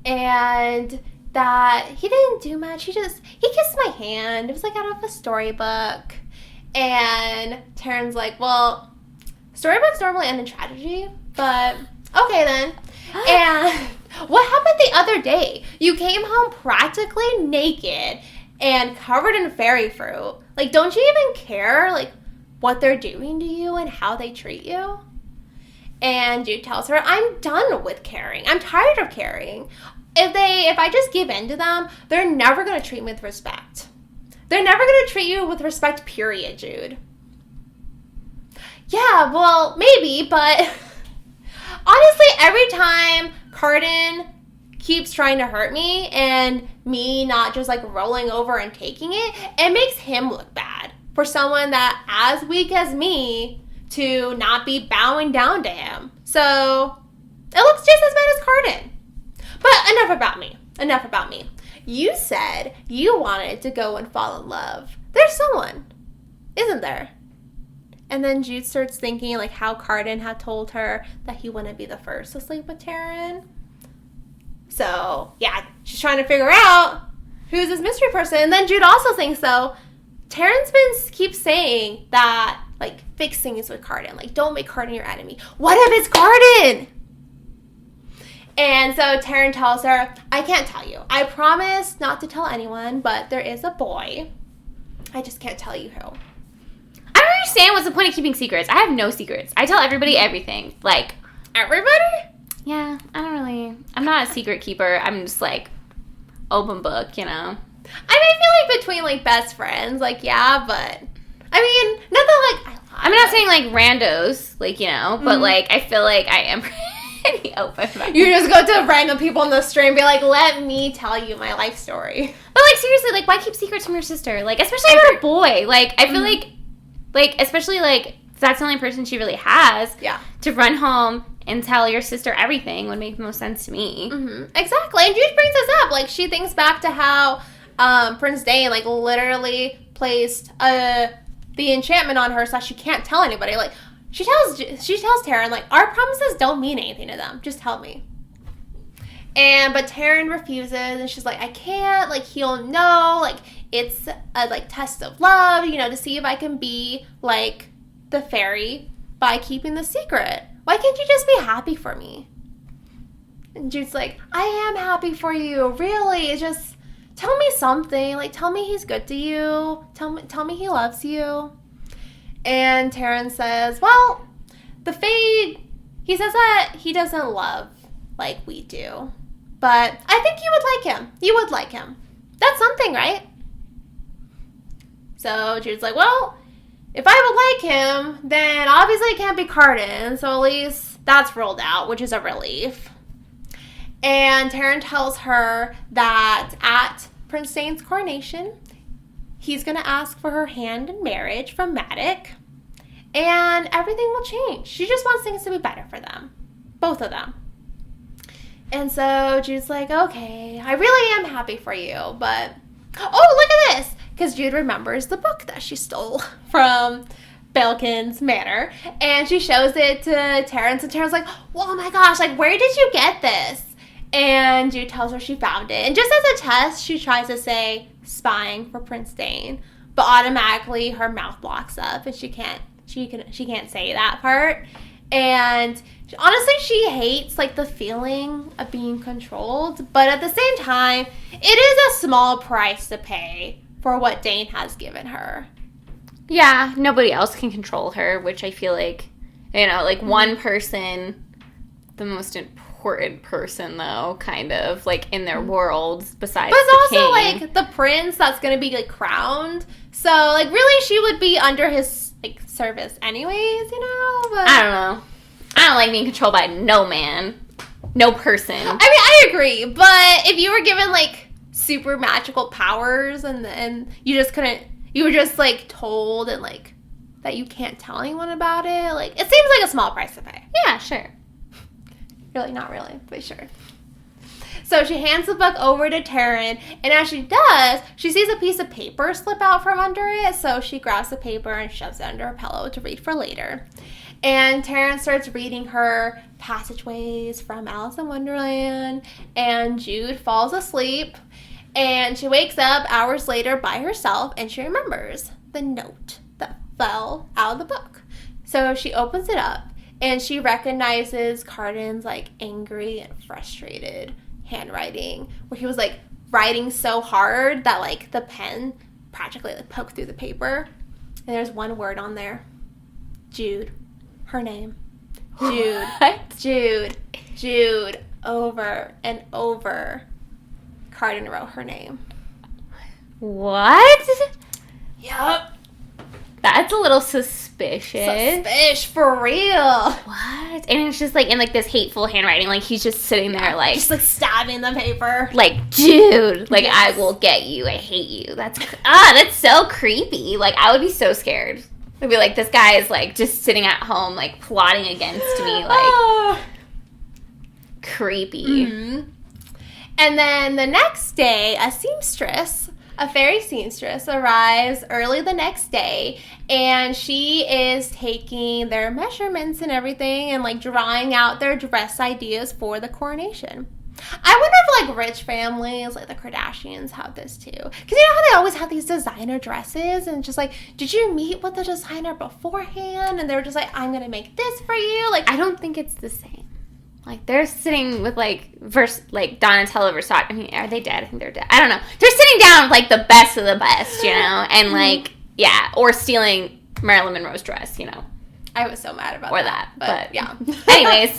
And that he didn't do much. He kissed my hand. It was like out of a storybook. And Taryn's like, well, storybooks normally end in tragedy, but okay then. And what happened the other day? You came home practically naked and covered in fairy fruit. Like, don't you even care, like, what they're doing to you and how they treat you? And Jude tells her, I'm done with caring. I'm tired of caring. If I just give in to them, they're never going to treat me with respect. They're never going to treat you with respect, period, Jude. Yeah, well, maybe, but honestly, every time Cardin keeps trying to hurt me and me not just, like, rolling over and taking it, it makes him look bad for someone that as weak as me to not be bowing down to him. So it looks just as bad as Cardin. But enough about me. You said you wanted to go and fall in love. There's someone, isn't there? And then Jude starts thinking, like, how Cardan had told her that he wouldn't be the first to sleep with Taryn. So, yeah, she's trying to figure out who's this mystery person. And then Jude also thinks, though, Taryn's keeps saying that, like, fix things with Cardan. Like, don't make Cardan your enemy. What if it's Cardan? And so Taryn tells her, I can't tell you. I promise not to tell anyone, but there is a boy. I just can't tell you who. I don't understand what's the point of keeping secrets. I have no secrets. I tell everybody everything. Like, everybody? Yeah, I'm not a secret keeper. I'm just, like, open book, you know? I mean, I feel like between, like, best friends, like, yeah, but, I mean, nothing like, I'm not saying, like, randos, like, you know, but, like, I feel like I am pretty open about You just go to random people in the street and be like, let me tell you my life story. But, like, seriously, like, why keep secrets from your sister? Like, especially about a boy. Like, I feel like, especially, like, that's the only person she really has. Yeah. To run home and tell your sister everything would make the most sense to me. Mm-hmm. Exactly. And Jude brings this up. Like, she thinks back to how Prince Dane, like, literally placed the enchantment on her so that she can't tell anybody. Like, she tells Taryn, like, our promises don't mean anything to them. Just tell me. But Taryn refuses, and she's like, I can't. Like, he'll know. Like, it's a, like, test of love, you know, to see if I can be, like, the Faerie by keeping the secret. Why can't you just be happy for me? And Jude's like, I am happy for you. Really. Just tell me something. Like, tell me he's good to you. Tell me he loves you. And Taryn says, well, the Fae, he says that he doesn't love like we do. But I think you would like him. You would like him. That's something, right? So Jude's like, well, if I would like him, then obviously it can't be Cardan, so at least that's ruled out, which is a relief. And Taryn tells her that at Prince Dane's coronation, he's going to ask for her hand in marriage from Matic, and everything will change. She just wants things to be better for them, both of them. And so Jude's like, okay, I really am happy for you, but, oh, look at this. Because Jude remembers the book that she stole from Belkin's manor. And she shows it to Terrence. And Terrence's like, oh my gosh, like, where did you get this? And Jude tells her she found it. And just as a test, she tries to say spying for Prince Dane. But automatically her mouth locks up. And she can't say that part. And honestly, she hates, like, the feeling of being controlled. But at the same time, it is a small price to pay for what Dane has given her. Yeah, nobody else can control her, which I feel like, you know, like, one person, the most important person, though, kind of, like, in their world, besides the king. But it's also, like, the prince that's gonna be, like, crowned. So, like, really, she would be under his, like, service anyways, you know? But I don't know. I don't like being controlled by no man. No person. I mean, I agree, but if you were given, like, super magical powers and you just couldn't, you were just, like, told and, like, that you can't tell anyone about it, like, it seems like a small price to pay. Yeah, sure. Really, not really, but sure. So she hands the book over to Taryn, and as she does, she sees a piece of paper slip out from under it, so she grabs the paper and shoves it under her pillow to read for later. And Taryn starts reading her passageways from Alice in Wonderland, and Jude falls asleep, and she wakes up hours later by herself, and she remembers the note that fell out of the book. So she opens it up, and she recognizes Cardan's, like, angry and frustrated handwriting, where he was, like, writing so hard that, like, the pen practically, like, poked through the paper. And there's one word on there. Jude. Her name. Jude. What? Jude. Over and over. Cardan wrote her name. What? Yup. That's a little suspicious. For real. What? And it's just, like, in, like, this hateful handwriting. Like, he's just sitting there, like... Just, like, stabbing the paper. Like, dude. Like, yes. I will get you. I hate you. That's so creepy. Like, I would be so scared. I'd be like, this guy is, like, just sitting at home, like, plotting against me. Like, creepy. Mm-hmm. And then the next day, a fairy seamstress, arrives early the next day, and she is taking their measurements and everything and, like, drawing out their dress ideas for the coronation. I wonder if, like, rich families, like the Kardashians, have this too. Because you know how they always have these designer dresses, and just like, did you meet with the designer beforehand? And they were just like, I'm going to make this for you. Like, I don't think it's the same. Like, they're sitting with, like, Donatella Versace. I mean, are they dead? I think they're dead. I don't know. They're sitting down with, like, the best of the best, you know? And, like, yeah. Or stealing Marilyn Monroe's dress, you know? I was so mad about or that. But yeah. Anyways.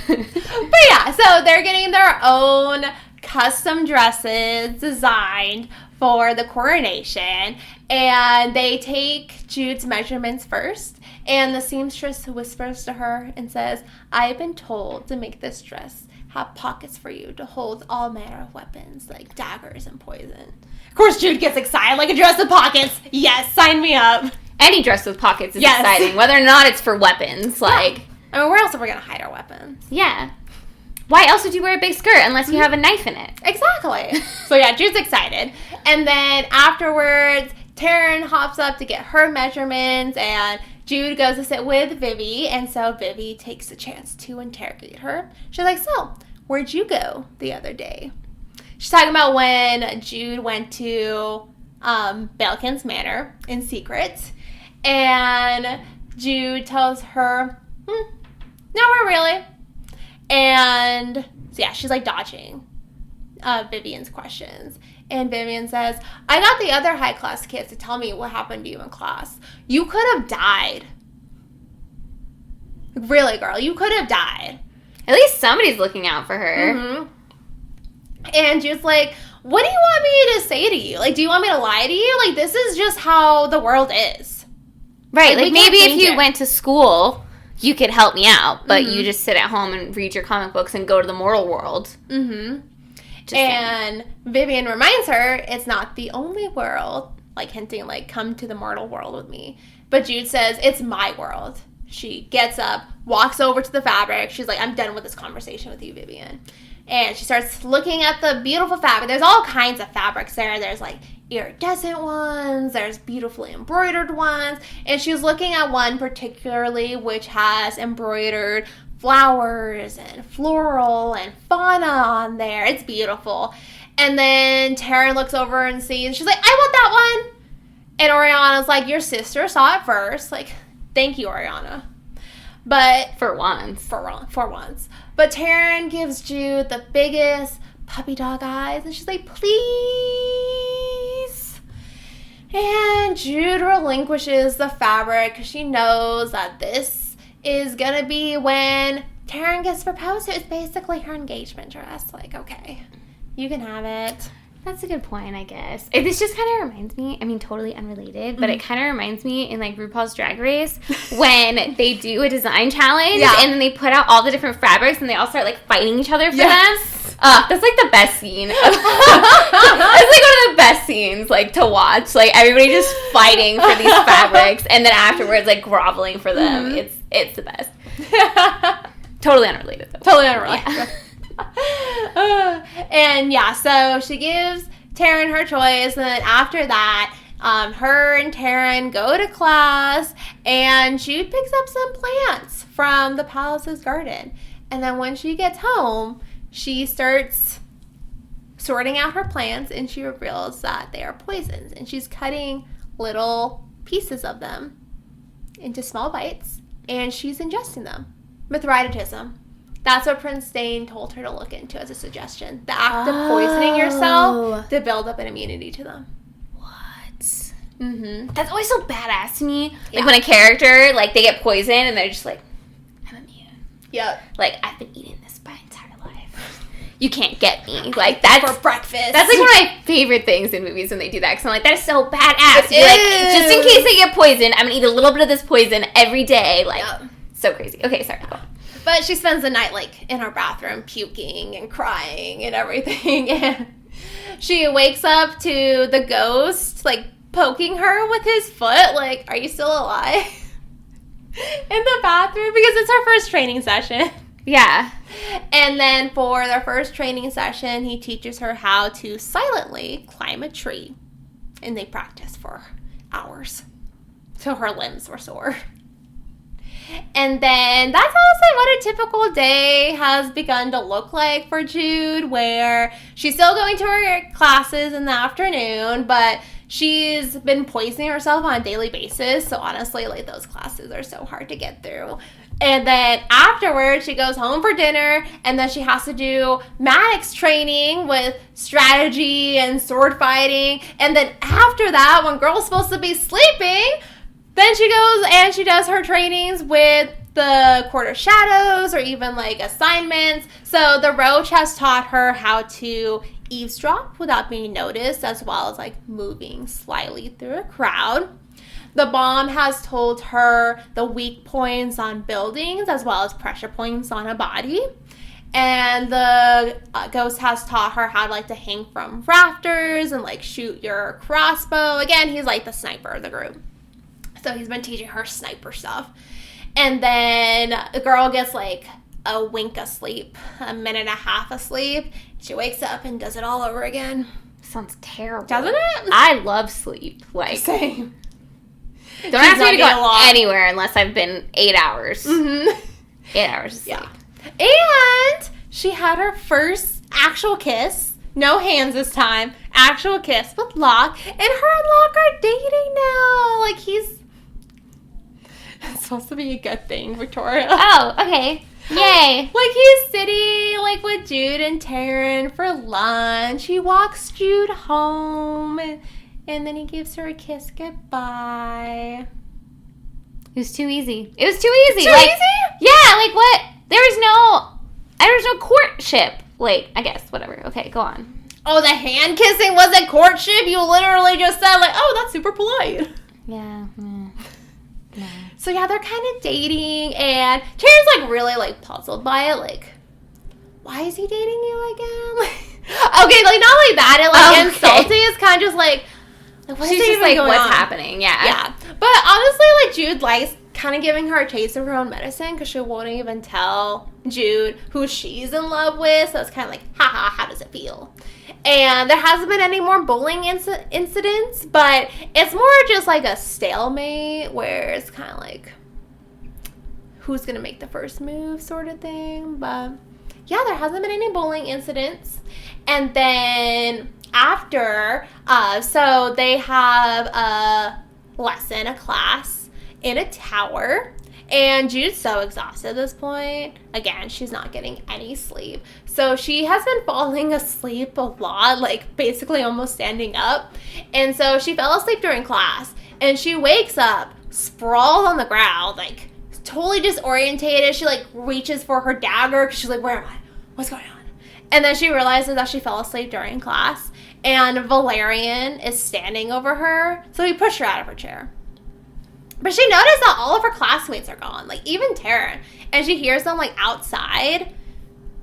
But yeah, so they're getting their own custom dresses designed for the coronation. And they take Jude's measurements first. And the seamstress whispers to her and says, I've been told to make this dress have pockets for you to hold all manner of weapons, like daggers and poison. Of course, Jude gets excited, like a dress with pockets. Yes, sign me up. Any dress with pockets is exciting, whether or not it's for weapons. Like, yeah. I mean, where else are we going to hide our weapons? Yeah. Why else would you wear a big skirt unless you have a knife in it? Exactly. So yeah, Jude's excited. And then afterwards, Taryn hops up to get her measurements, and Jude goes to sit with Vivi, and so Vivi takes a chance to interrogate her. She's like, so, where'd you go the other day? She's talking about when Jude went to Belkin's Manor in secret, and Jude tells her, nowhere really. And so yeah, she's like dodging Vivian's questions. And Vivian says, I got the other high-class kids to tell me what happened to you in class. You could have died. Really, girl, you could have died. At least somebody's looking out for her. Mm-hmm. And Jude's like, what do you want me to say to you? Like, do you want me to lie to you? Like, this is just how the world is. Right, like maybe if you went to school, you could help me out. But you just sit at home and read your comic books and go to the mortal world. Mm-hmm. And Vivian reminds her it's not the only world, like hinting, like, come to the mortal world with me. But Jude says, it's my world. She gets up, walks over to the fabric. She's like, I'm done with this conversation with you, Vivian. And she starts looking at the beautiful fabric. There's all kinds of fabrics there. There's, like, iridescent ones. There's beautifully embroidered ones. And she's looking at one particularly which has embroidered flowers and floral and fauna on there. It's beautiful. And then Taryn looks over and sees, she's like, I want that one. And Oriana's like, your sister saw it first. Like, thank you, Oriana. But for once. For once. But Taryn gives Jude the biggest puppy dog eyes. And she's like, please. And Jude relinquishes the fabric because she knows that this is going to be when Taryn gets proposed to. It's basically her engagement dress. Like, okay, you can have it. That's a good point, I guess. This just kind of reminds me, I mean, totally unrelated, but it kind of reminds me in, like, RuPaul's Drag Race when they do a design challenge and then they put out all the different fabrics and they all start, like, fighting each other for them. That's, like, the best scene. It's, like, one of the best scenes, like, to watch. Like, everybody just fighting for these fabrics and then afterwards, like, groveling for them. It's the best. Totally unrelated, though. Totally unrelated. Yeah. And yeah, so she gives Taryn her choice, and then after that, her and Taryn go to class, and Jude picks up some plants from the palace's garden. And then when she gets home, she starts sorting out her plants, and she reveals that they are poisons, and she's cutting little pieces of them into small bites, and she's ingesting them with rheumatism. That's what Prince Dane told her to look into as a suggestion. The act of poisoning yourself to build up an immunity to them. What? Mm-hmm. That's always so badass to me. Like, when a character, like, they get poisoned and they're just like, I'm immune. Yep. Like, I've been eating this my entire life. You can't get me. Like, that's for breakfast. That's, like, one of my favorite things in movies when they do that. Because I'm like, that is so badass. It is. Like, just in case they get poisoned, I'm going to eat a little bit of this poison every day. Like, so crazy. Okay, sorry. Go on. But she spends the night, like, in her bathroom puking and crying and everything. And she wakes up to the ghost, like, poking her with his foot. Like, are you still alive? In the bathroom. Because it's her first training session. Yeah. And then for their first training session, he teaches her how to silently climb a tree. And they practice for hours. So her limbs were sore. And then that's honestly what a typical day has begun to look like for Jude, where she's still going to her classes in the afternoon, but she's been poisoning herself on a daily basis. So honestly, like, those classes are so hard to get through. And then afterwards, she goes home for dinner, and then she has to do Maddox training with strategy and sword fighting. And then after that, when girl's supposed to be sleeping, then she goes and she does her trainings with the Quarter Shadows or even like assignments. So the Roach has taught her how to eavesdrop without being noticed, as well as like moving slyly through a crowd. The Bomb has told her the weak points on buildings as well as pressure points on a body. And the Ghost has taught her how to like to hang from rafters and like shoot your crossbow. Again, he's like the sniper of the group. So he's been teaching her sniper stuff. And then the girl gets like a wink of sleep, a minute and a half of sleep. She wakes up and does it all over again. Sounds terrible. Doesn't it? I love sleep. Like, same. Don't ask me to go anywhere unless I've been 8 hours. Mm-hmm. 8 hours of sleep. Yeah. And she had her first actual kiss. No hands this time. Actual kiss with Locke. And her and Locke are dating now. Like, he's... It's supposed to be a good thing, Victoria. Oh, okay. Yay. Like, he's sitting, like, with Jude and Taryn for lunch. He walks Jude home, and then he gives her a kiss goodbye. It was too easy. It was too easy. Too easy? Yeah, like, what? There was no courtship. Wait, I guess, whatever. Okay, go on. Oh, the hand kissing wasn't courtship? You literally just said, like, oh, that's super polite. Yeah. No. So yeah, they're kind of dating, and Taryn's like really like puzzled by it. Like, why is he dating you again? Okay, like not like that. It like insulting. It's kind of just like what she's just like, what's happening? Yeah. Yeah. But honestly, like Jude likes kind of giving her a taste of her own medicine because she won't even tell Jude who she's in love with. So it's kind of like, haha, how does it feel? And there hasn't been any more bullying incidents, but it's more just like a stalemate where it's kind of like who's going to make the first move sort of thing. But yeah, there hasn't been any bullying incidents. And then after, so they have a lesson, a class in a tower. And Jude's so exhausted at this point. Again, she's not getting any sleep. So she has been falling asleep a lot, like basically almost standing up. And so she fell asleep during class. And she wakes up sprawled on the ground, like totally disorientated. She like reaches for her dagger because she's like, where am I? What's going on? And then she realizes that she fell asleep during class. And Valerian is standing over her. So he pushed her out of her chair. But she noticed that all of her classmates are gone, like even Taryn. And she hears them like outside.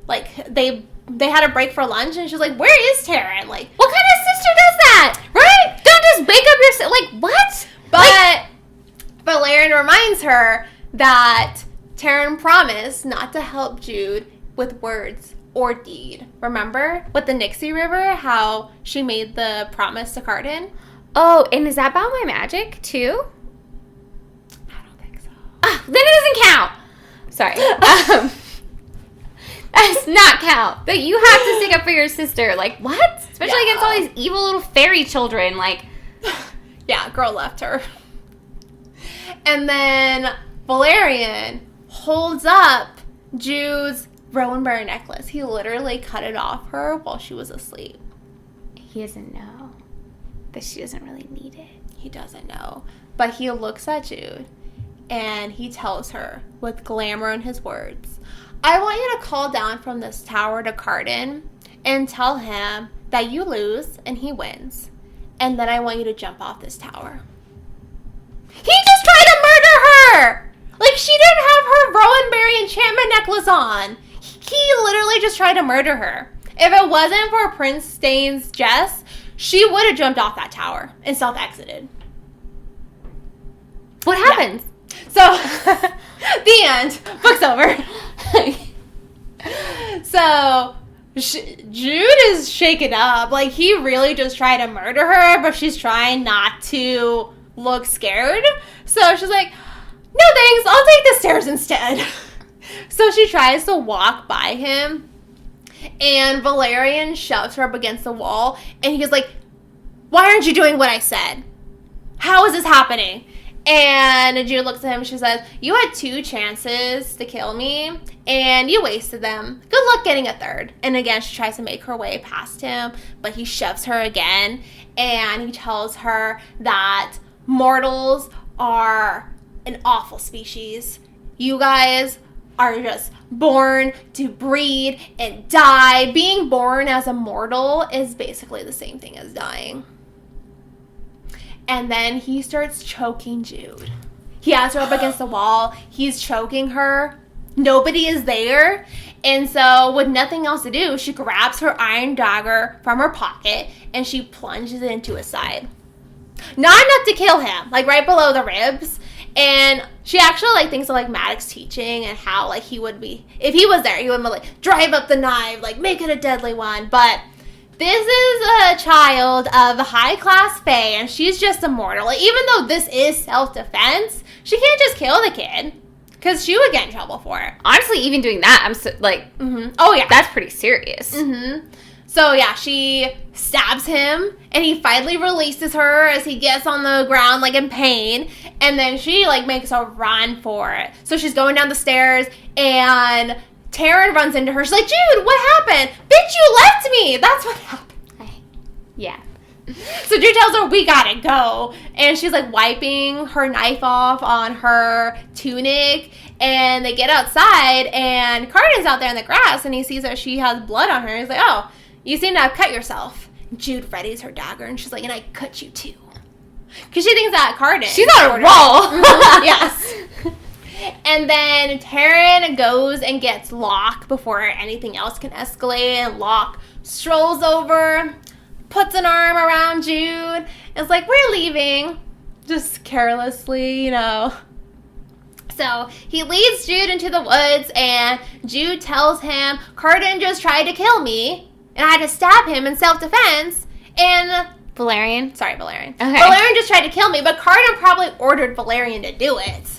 Like they had a break for lunch and she's like, where is Taryn? Like, what kind of sister does that? Right? Don't just wake up your like what? But Valerian reminds her that Taryn promised not to help Jude with words or deed. Remember with the Nixie River, how she made the promise to Carden? Oh, and is that about my magic too? Then it doesn't count. Sorry. That does not count. But you have to stick up for your sister. Like, what? Especially against all these evil little fairy children. Like, yeah, girl left her. And then Valerian holds up Jude's Rowan Bear necklace. He literally cut it off her while she was asleep. He doesn't know that she doesn't really need it. He doesn't know. But he looks at Jude. And he tells her, with glamour in his words, I want you to call down from this tower to Carden and tell him that you lose and he wins. And then I want you to jump off this tower. He just tried to murder her! Like, she didn't have her Rowan Berry enchantment necklace on. He literally just tried to murder her. If it wasn't for Prince Stain's Jess, she would have jumped off that tower and self-exited. What happens? Yeah. So, the end. Book's over. So Jude is shaken up. Like, he really just tried to murder her, but she's trying not to look scared. So she's like, no thanks, I'll take the stairs instead. So she tries to walk by him, and Valerian shoves her up against the wall, and he's like, why aren't you doing what I said? How is this happening? And Jude looks at him and she says, you had 2 chances to kill me, and you wasted them. Good luck getting a third. And again, she tries to make her way past him, but he shoves her again, and he tells her that mortals are an awful species. You guys are just born to breed and die. Being born as a mortal is basically the same thing as dying. And then he starts choking Jude. He has her up against the wall. He's choking her. Nobody is there. And so with nothing else to do, she grabs her iron dagger from her pocket and she plunges it into his side. Not enough to kill him, like right below the ribs. And she actually like thinks of like Maddox's teaching and how like he would be, if he was there, he would like drive up the knife, like make it a deadly one. But this is a child of a high-class fae, and she's just immortal. Like, even though this is self-defense, she can't just kill the kid, because she would get in trouble for it. Honestly, even doing that, I'm so, like, oh yeah, that's pretty serious. So yeah, she stabs him, and he finally releases her as he gets on the ground, like in pain, and then she like makes a run for it. So she's going down the stairs, and Taryn runs into her. She's like, Jude, what happened? Bitch, you left me. That's what happened. Yeah. So Jude tells her, we gotta go. And she's like wiping her knife off on her tunic. And they get outside, and Cardin's out there in the grass, and he sees that she has blood on her. He's like, oh, you seem to have cut yourself. And Jude readies her dagger, and she's like, and I cut you too. Because she thinks that Cardin. She's on a roll. Yes. And then Taryn goes and gets Locke before anything else can escalate. And Locke strolls over, puts an arm around Jude. It's like, we're leaving. Just carelessly, you know. So he leads Jude into the woods, and Jude tells him, Cardin just tried to kill me, and I had to stab him in self-defense. And Valerian? Sorry, Valerian. Okay. Valerian just tried to kill me, but Cardin probably ordered Valerian to do it.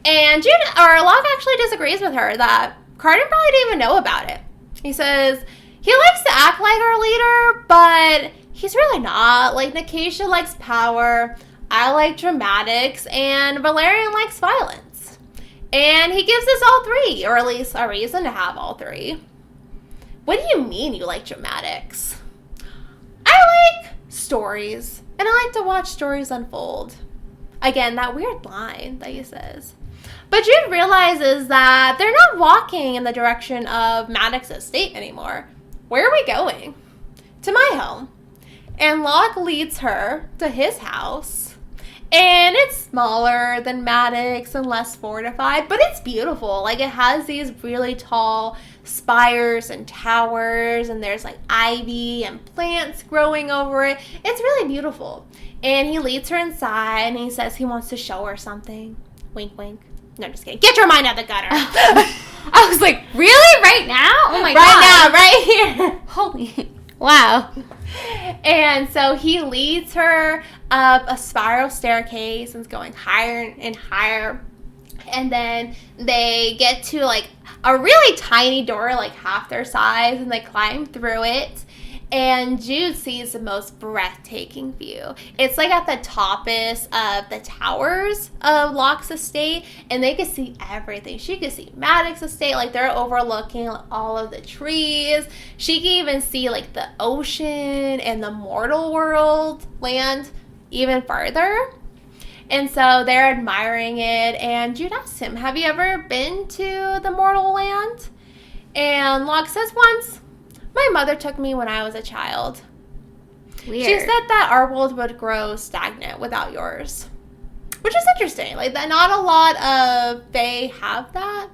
And Jude, or Locke actually disagrees with her that Cardin probably didn't even know about it. He says, he likes to act like our leader, but he's really not. Like, Nicatia likes power, I like dramatics, and Valerian likes violence. And he gives us all 3, or at least a reason to have all 3. What do you mean you like dramatics? I like stories, and I like to watch stories unfold. Again, that weird line that he says. But Jude realizes that they're not walking in the direction of Maddox's estate anymore. Where are we going? To my home. And Locke leads her to his house. And it's smaller than Maddox and less fortified, but it's beautiful. Like, it has these really tall spires and towers, and there's like ivy and plants growing over it. It's really beautiful. And he leads her inside, and he says he wants to show her something. Wink, wink. No, just kidding. Get your mind out the gutter. I was like, really? Right now? Oh my God. Right now, right here. Holy. Wow. And so he leads her up a spiral staircase and it's going higher and higher. And then they get to like a really tiny door, like half their size, and they climb through it. And Jude sees the most breathtaking view. It's like at the toppest of the towers of Locke's estate, and they could see everything. She could see Maddox's estate, like they're overlooking all of the trees. She can even see like the ocean and the mortal world land even farther. And so they're admiring it, and Jude asks him, have you ever been to the mortal land? And Locke says, once. My mother took me when I was a child. Weird. She said that our world would grow stagnant without yours. Which is interesting. Like, that not a lot of fae have that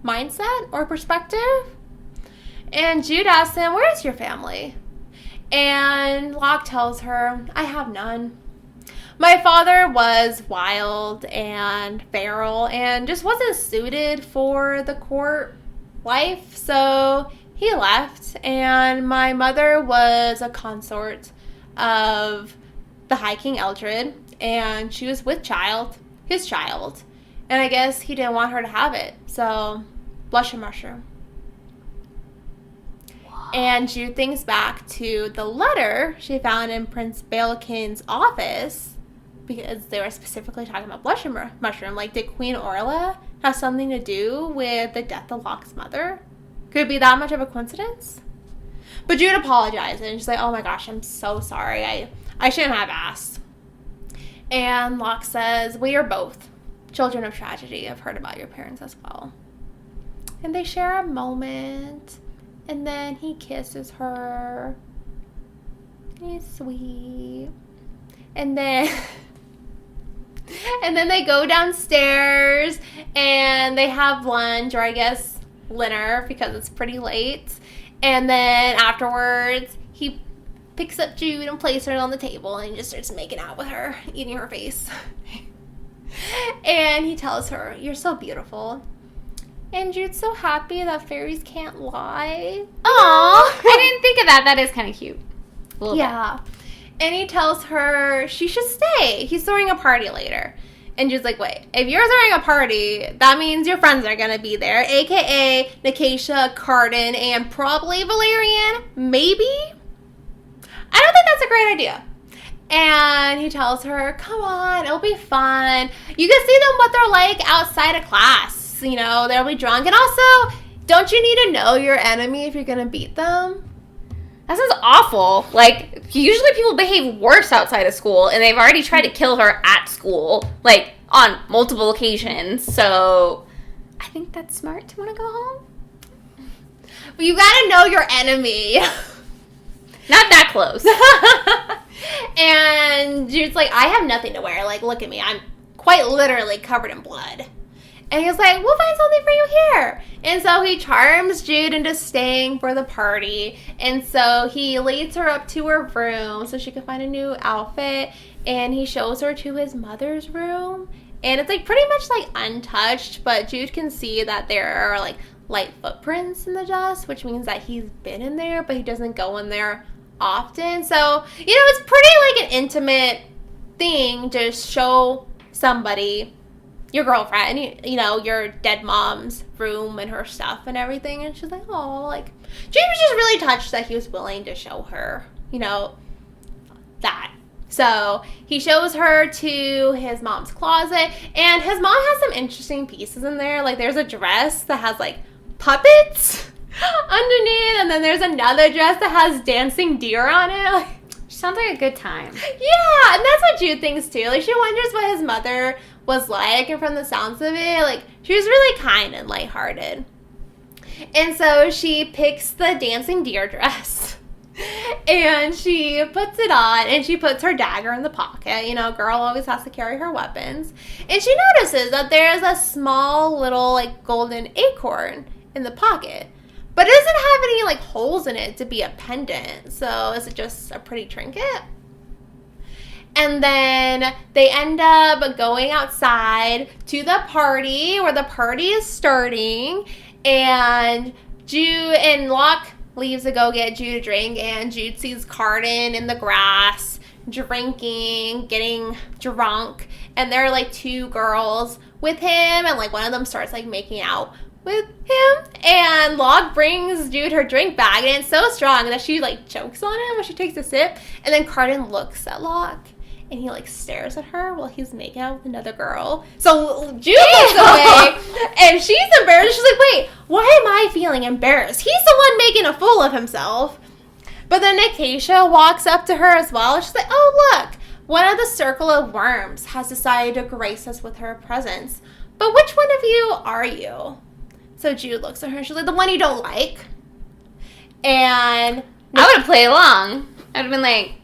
mindset or perspective. And Jude asks him, where is your family? And Locke tells her, I have none. My father was wild and feral and just wasn't suited for the court life. So he left, and my mother was a consort of the High King Eldred, and she was with his child, and I guess he didn't want her to have it, so blush and mushroom. And Jude thinks back to the letter she found in Prince Balekin's office, because they were specifically talking about blush and mushroom. Like, did Queen Orla have something to do with the death of Locke's mother? Could it be that much of a coincidence? But Jude apologized, and she's like, oh my gosh, I'm so sorry. I shouldn't have asked. And Locke says, we are both children of tragedy. I've heard about your parents as well. And they share a moment, and then he kisses her. He's sweet. And then they go downstairs, and they have lunch, or I guess dinner, because it's pretty late. And then afterwards, he picks up Jude and places her on the table, and he just starts making out with her, eating her face. And he tells her, you're so beautiful. And Jude's so happy that fairies can't lie. Aww, I didn't think of that. That is kind of cute. Yeah. And he tells her she should stay. He's throwing a party later. And Jude's like, wait, if you're throwing a party, that means your friends are going to be there, a.k.a. Nicatia, Carden, and probably Valerian. Maybe? I don't think that's a great idea. And he tells her, come on, it'll be fun. You can see them what they're like outside of class. You know, they'll be drunk. And also, don't you need to know your enemy if you're going to beat them? That sounds awful. Like, usually people behave worse outside of school, and they've already tried to kill her at school, like, on multiple occasions. So, I think that's smart to want to go home. Well, you gotta know your enemy. Not that close. And Jude's like, I have nothing to wear. Like, look at me. I'm quite literally covered in blood. And he's like, we'll find something for you here. And so he charms Jude into staying for the party. And so he leads her up to her room so she can find a new outfit. And he shows her to his mother's room. And it's like pretty much like untouched, but Jude can see that there are like light footprints in the dust, which means that he's been in there, but he doesn't go in there often. So, you know, it's pretty like an intimate thing to show somebody your girlfriend, you know, your dead mom's room and her stuff and everything. And she's like, oh, like, Jude was just really touched that he was willing to show her, you know, that. So he shows her to his mom's closet, and his mom has some interesting pieces in there. Like, there's a dress that has, like, puppets underneath, and then there's another dress that has dancing deer on it. Like, sounds like a good time. Yeah, and that's what Jude thinks, too. Like, she wonders what his mother was like, and from the sounds of it, like, she was really kind and lighthearted. And so she picks the dancing deer dress, and she puts it on, and she puts her dagger in the pocket. You know, girl always has to carry her weapons. And she notices that there's a small little, like, golden acorn in the pocket, but it doesn't have any, like, holes in it to be a pendant. So is it just a pretty trinket? And then they end up going outside to the party, where the party is starting. And Jude and Locke leaves to go get Jude a drink. And Jude sees Carden in the grass, drinking, getting drunk. And there are, like, two girls with him. And, like, one of them starts, like, making out with him. And Locke brings Jude her drink bag. And it's so strong that she, like, chokes on it when she takes a sip. And then Carden looks at Locke, and he, like, stares at her while he's making out with another girl. So Jude looks away, and she's embarrassed. She's like, wait, why am I feeling embarrassed? He's the one making a fool of himself. But then Nicatia walks up to her as well. She's like, oh, look, one of the circle of worms has decided to grace us with her presence. But which one of you are you? So Jude looks at her. She's like, the one you don't like. And I would have played along. I would have been like,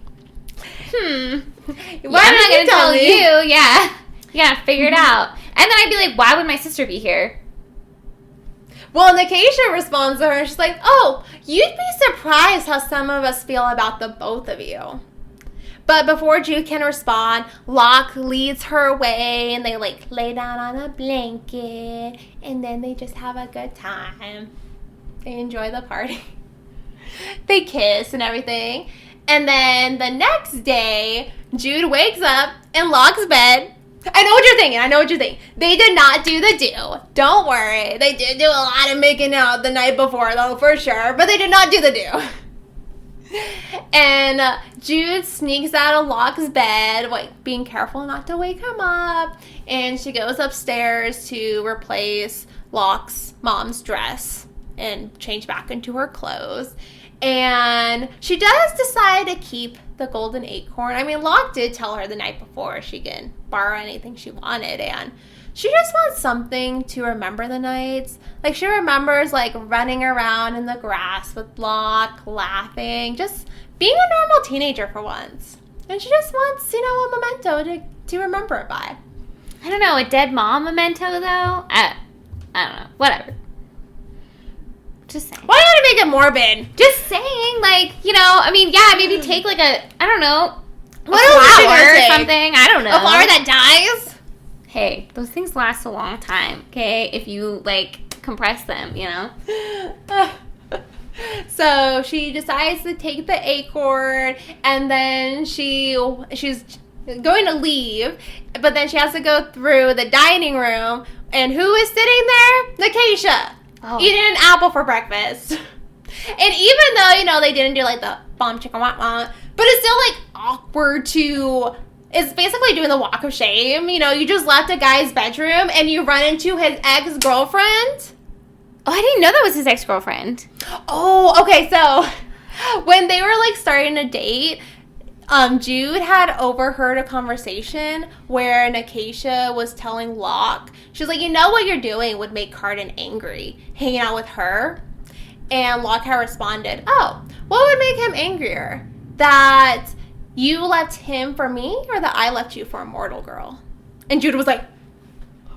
why am I going to tell you? Yeah. You got to figure it out. And then I'd be like, why would my sister be here? Well, Nicatia responds to her, and she's like, oh, you'd be surprised how some of us feel about the both of you. But before Jude can respond, Locke leads her away, and they, like, lay down on a blanket, and then they just have a good time. They enjoy the party. They kiss and everything. And then the next day, Jude wakes up in Locke's bed. I know what you're thinking. They did not do the do. Don't worry. They did do a lot of making out the night before, though, for sure. But they did not do the do. And Jude sneaks out of Locke's bed, like being careful not to wake him up. And she goes upstairs to replace Locke's mom's dress and change back into her clothes. And she does decide to keep the golden acorn. I mean, Locke did tell her the night before she can borrow anything she wanted, and she just wants something to remember the nights. Like, she remembers, like, running around in the grass with Locke, laughing, just being a normal teenager for once. And she just wants, a memento to remember it by. I don't know, a dead mom memento, though? I don't know. Whatever. Just saying. Why not make it morbid? Just saying, like, maybe take, like, a what flower or something. I don't know. A flower that dies? Hey, those things last a long time, okay? If you, like, compress them, So she decides to take the acorn, and then she's going to leave, but then she has to go through the dining room, and who is sitting there? Nikesha. Oh. Eating an apple for breakfast. And even though, they didn't do, like, the bomb chicka wah wah, but it's still, like, awkward to... It's basically doing the walk of shame. You just left a guy's bedroom and you run into his ex-girlfriend. Oh, I didn't know that was his ex-girlfriend. Oh, okay, so when they were, like, starting to date, Jude had overheard a conversation where Nikesha was telling Locke, she was like, what you're doing would make Carden angry, hanging out with her. And Locke had responded, oh, what would make him angrier? That you left him for me, or that I left you for a mortal girl? And Jude was like,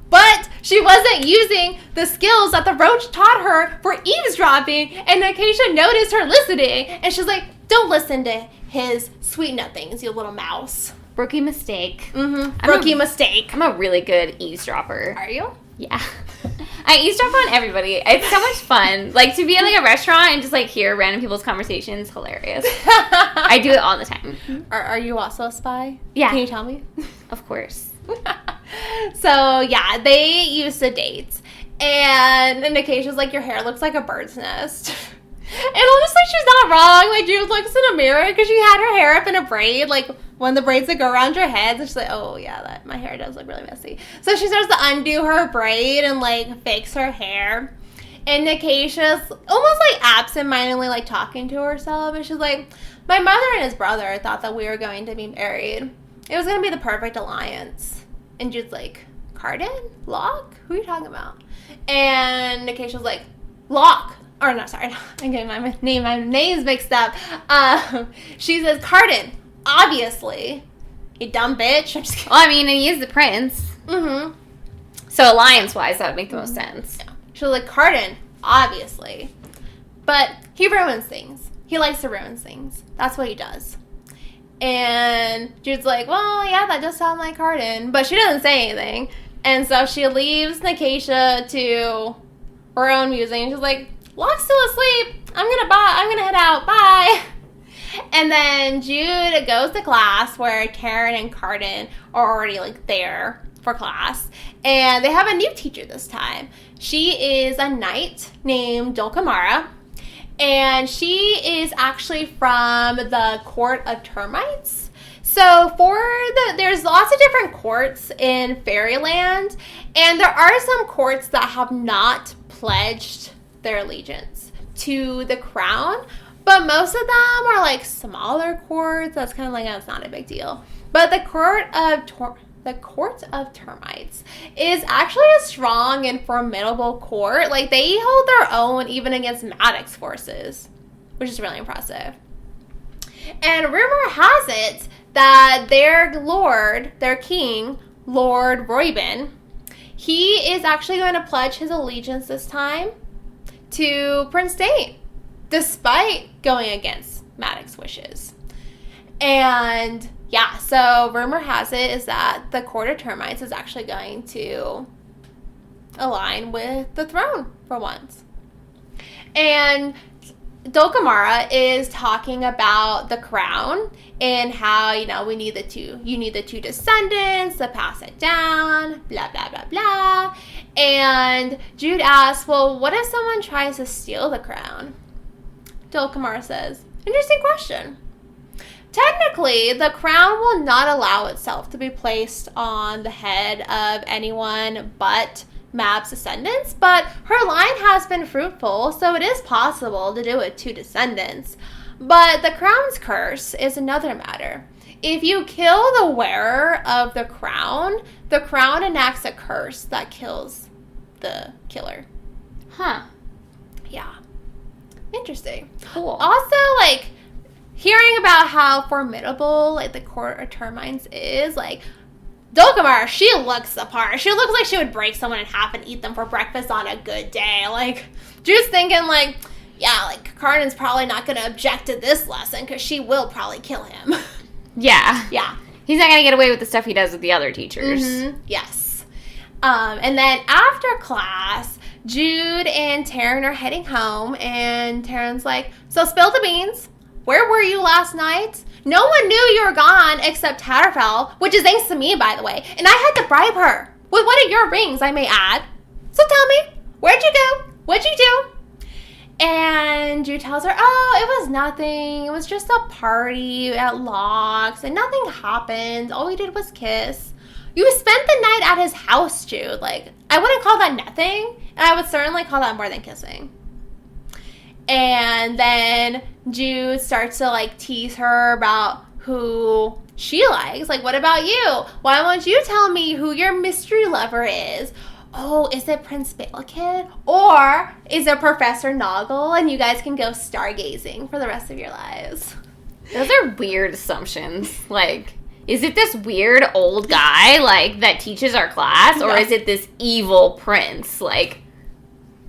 but she wasn't using the skills that the roach taught her for eavesdropping, and Nikesha noticed her listening, and she's like, don't listen to his sweet nothings, you little mouse. Rookie mistake. Mm-hmm. Rookie mistake. I'm a really good eavesdropper. Are you? Yeah. I eavesdrop on everybody. It's so much fun. Like, to be at, like, a restaurant and just, like, hear random people's conversations, hilarious. I do it all the time. Are you also a spy? Yeah. Can you tell me? Of course. So, yeah, they used to date. And Nikesha's like, your hair looks like a bird's nest. And honestly, she's not wrong. Like, Jude looks in a mirror because she had her hair up in a braid, like, one of the braids that go around your head. And she's like, oh, yeah, my hair does look really messy. So she starts to undo her braid and, like, fix her hair. And Nikesha's almost, like, absentmindedly, like, talking to herself. And she's like, my mother and his brother thought that we were going to be married. It was going to be the perfect alliance. And Jude's like, Carden? Locke? Who are you talking about? And Nikesha's like, Locke. Or no, sorry, I'm getting my names mixed up. She says, Carden, obviously. You dumb bitch. I'm just kidding. Well, I mean, he is the prince. Mm-hmm. So alliance-wise, that would make the most sense. Yeah. She was like, Carden, obviously. But he ruins things. He likes to ruin things. That's what he does. And Jude's like, well, yeah, that does sound like Carden. But she doesn't say anything. And so she leaves Nikesha to her own musing. And she's like, Locke's still asleep. I'm gonna head out. Bye. And then Jude goes to class where Taryn and Carden are already, like, there for class. And they have a new teacher this time. She is a knight named Dulcamara. And she is actually from the court of termites. So there's lots of different courts in Fairyland. And there are some courts that have not pledged their allegiance to the crown, but most of them are, like, smaller courts. That's kind of like, that's not a big deal. But the court of termites is actually a strong and formidable court. Like, they hold their own even against Maddox forces, which is really impressive. And rumor has it that their king, Lord Roybin, he is actually going to pledge his allegiance this time to Prince Dane, despite going against Maddox's wishes. And yeah, so rumor has it is that the court of termites is actually going to align with the throne for once. And Dulcamara is talking about the crown and how, you need the two descendants to pass it down, blah, blah, blah, blah. And Jude asks, well, what if someone tries to steal the crown? Dulcamara says, interesting question. Technically, the crown will not allow itself to be placed on the head of anyone but Mab's descendants, but her line has been fruitful, so it is possible to do it to descendants. But the crown's curse is another matter. If you kill the wearer of the crown enacts a curse that kills the killer. Huh. Yeah. Interesting. Cool. Also, hearing about how formidable, the court of Termines is, Dulcamara, she looks the part. She looks like she would break someone in half and eat them for breakfast on a good day. Drew's thinking, Carnan's probably not going to object to this lesson because she will probably kill him. Yeah. Yeah. He's not going to get away with the stuff he does with the other teachers. Mm-hmm. Yes. And then after class, Jude and Taryn are heading home, and Taryn's like, so spill the beans. Where were you last night? No one knew you were gone except Tatterfell, which is thanks to me, by the way. And I had to bribe her with one of your rings, I may add. So tell me, where'd you go? What'd you do? And Jude tells her, oh, it was nothing. It was just a party at Locke's, and nothing happened. All we did was kiss. You spent the night at his house, Jude. I wouldn't call that nothing, and I would certainly call that more than kissing. And then Jude starts to tease her about who she likes. What about you? Why won't you tell me who your mystery lover is? Oh, is it Prince Balakid? Or is it Professor Noggle? And you guys can go stargazing for the rest of your lives. Those are weird assumptions. Is it this weird old guy, that teaches our class? Or is it this evil prince?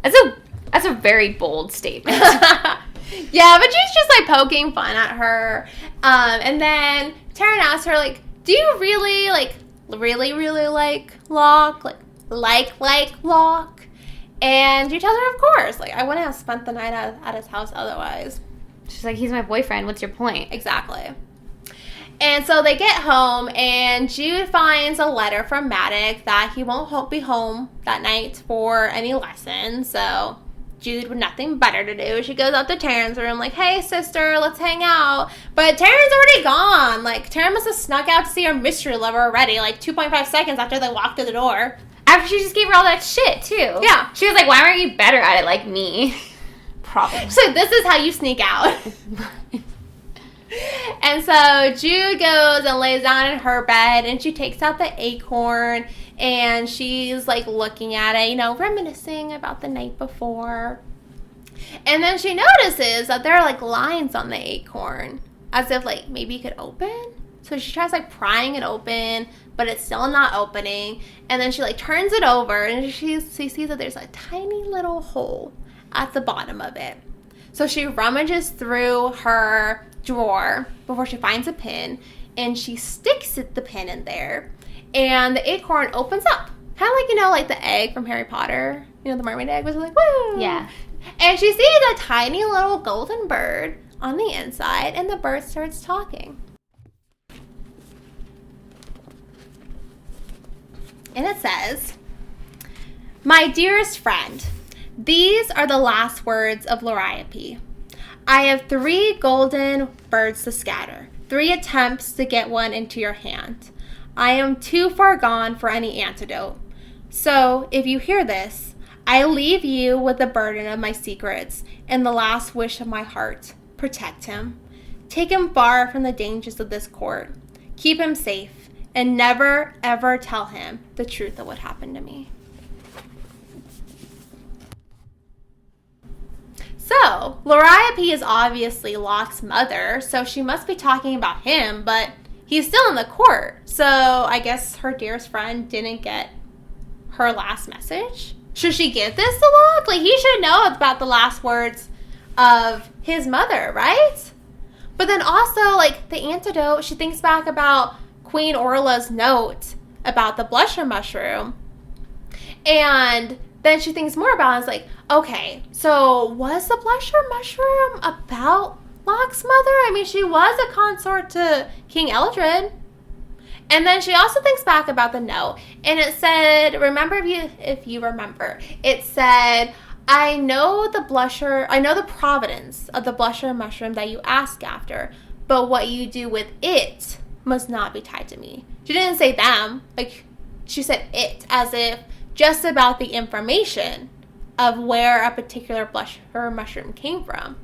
That's a very bold statement. Yeah, but she's just poking fun at her. And then Taryn asks her, do you really really like Locke? Like Locke? And she tells her, of course. I wouldn't have spent the night at his house otherwise. She's like, he's my boyfriend. What's your point? Exactly. And so they get home, and Jude finds a letter from Maddox that he won't be home that night for any lessons. So Jude with nothing better to do, she goes up to Taryn's room hey, sister, let's hang out. But Taryn's already gone. Taryn must have snuck out to see her mystery lover already 2.5 seconds after they walked through the door. After she just gave her all that shit, too. Yeah. She was like, why aren't you better at it like me? Probably. So this is how you sneak out. And so Jude goes and lays down in her bed, and she takes out the acorn, and she's looking at it, reminiscing about the night before. And then she notices that there are lines on the acorn, as if maybe it could open. So she tries prying it open, but it's still not opening. And then she turns it over, and she sees that there's a tiny little hole at the bottom of it. So she rummages through her drawer before she finds a pin, and she sticks the pin in there, and the acorn opens up, kind of like the egg from Harry Potter, the mermaid egg was woo. Yeah. And she sees a tiny little golden bird on the inside, and the bird starts talking, and it says, my dearest friend, these are the last words of Loriope. I have 3 golden birds to scatter, 3 attempts to get one into your hand. I am too far gone for any antidote. So, if you hear this, I leave you with the burden of my secrets and the last wish of my heart. Protect him. Take him far from the dangers of this court. Keep him safe, and never, ever tell him the truth of what happened to me. So, Loriope is obviously Locke's mother, so she must be talking about him, but he's still in the court. So, I guess her dearest friend didn't get her last message. Should she give this to Locke? He should know about the last words of his mother, right? But then also, the antidote, she thinks back about Queen Orla's note about the blusher mushroom. And then she thinks more about it. It's like, okay, so was the blusher mushroom about Locke's mother? I mean, she was a consort to King Eldred. And then she also thinks back about the note, and it said, if you remember, it said, I know the providence of the blusher mushroom that you ask after, but what you do with it must not be tied to me. She didn't say them, like, she said it, as if just about the information of where a particular blusher mushroom came from,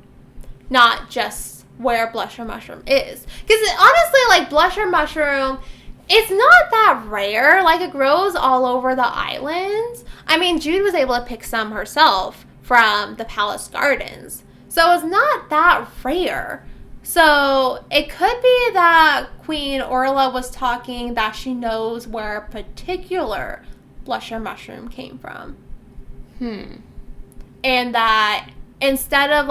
not just where blusher mushroom is. Because honestly, like, blusher mushroom, it's not that rare. Like, it grows all over the islands. I mean, Jude was able to pick some herself from the palace gardens. So it's not that rare. So it could be that Queen Orla was talking that she knows where a particular blusher mushroom came from. And that instead of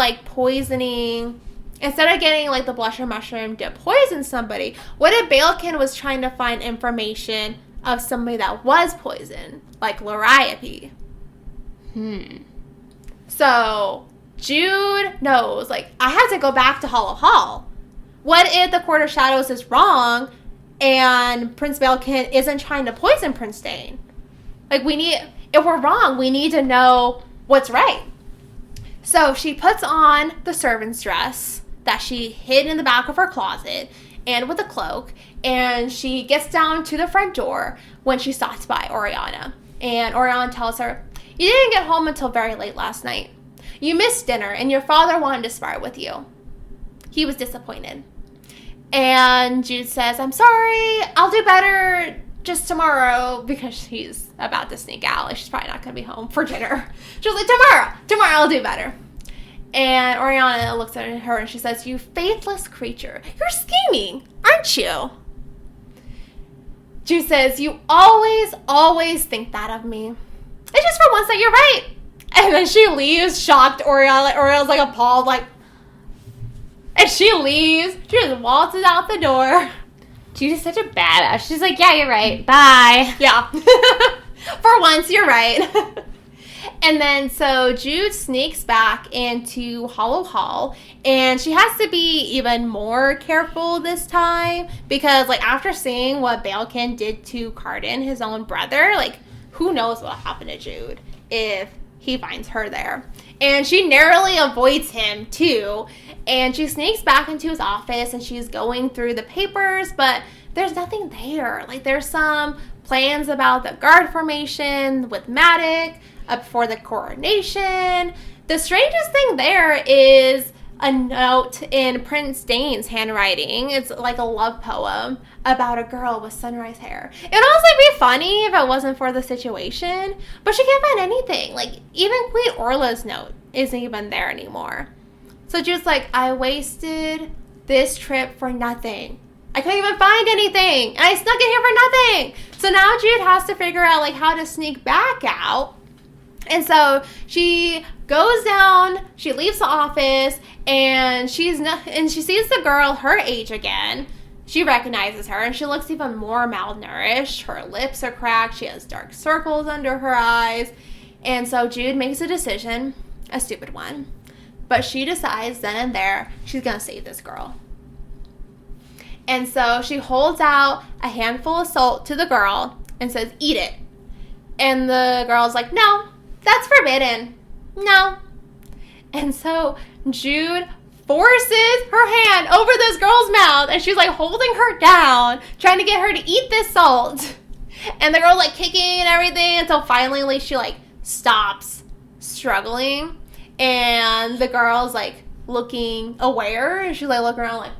getting, like, the blusher mushroom to poison somebody, what if Balekin was trying to find information of somebody that was poisoned, like Liriope? So Jude knows, like, I have to go back to Hollow Hall. What if the Court of Shadows is wrong and Prince Balekin isn't trying to poison Prince Dane? Like, if we're wrong, we need to know what's right. So she puts on the servant's dress that she hid in the back of her closet and with a cloak, and she gets down to the front door when she stops by Oriana. And Oriana tells her, you didn't get home until very late last night. You missed dinner, and your father wanted to spar with you. He was disappointed. And Jude says, I'm sorry, I'll do better just tomorrow, because she's about to sneak out. Like, she's probably not going to be home for dinner. She was like, tomorrow I'll do better. And Oriana looks at her and she says, you faithless creature, you're scheming, aren't you? Jude says, you always think that of me. It's just for once that you're right. And then she leaves, shocked. Oriana's like appalled, like, and she leaves. She just waltzes out the door. Jude is such a badass. She's like, yeah, you're right. Bye. Yeah. For once, you're right. And then, so Jude sneaks back into Hollow Hall, and she has to be even more careful this time, because, like, after seeing what Balekin did to Cardan, his own brother, like, who knows what'll happen to Jude if he finds her there. And she narrowly avoids him, too, and she sneaks back into his office, and she's going through the papers, but there's nothing there. Like, there's some plans about the guard formation with Matic, for the coronation. The strangest thing there is a note in Prince Dane's handwriting. It's like a love poem about a girl with sunrise hair. It would also be funny if it wasn't for the situation, but she can't find anything. Like, even Queen Orla's note isn't even there anymore. So Jude's like, I wasted this trip for nothing. I couldn't even find anything, and I snuck in here for nothing. So now Jude has to figure out, like, how to sneak back out. And so she goes down, she leaves the office, and she sees the girl her age again. She recognizes her, and she looks even more malnourished. Her lips are cracked. She has dark circles under her eyes. And so Jude makes a decision, a stupid one. But she decides then and there she's going to save this girl. And so she holds out a handful of salt to the girl and says, eat it. And the girl's like, no. That's forbidden. No. And so Jude forces her hand over this girl's mouth, and she's like holding her down, trying to get her to eat this salt. And the girl's like kicking and everything until finally she like stops struggling. And the girl's like looking aware, and she's like looking around like,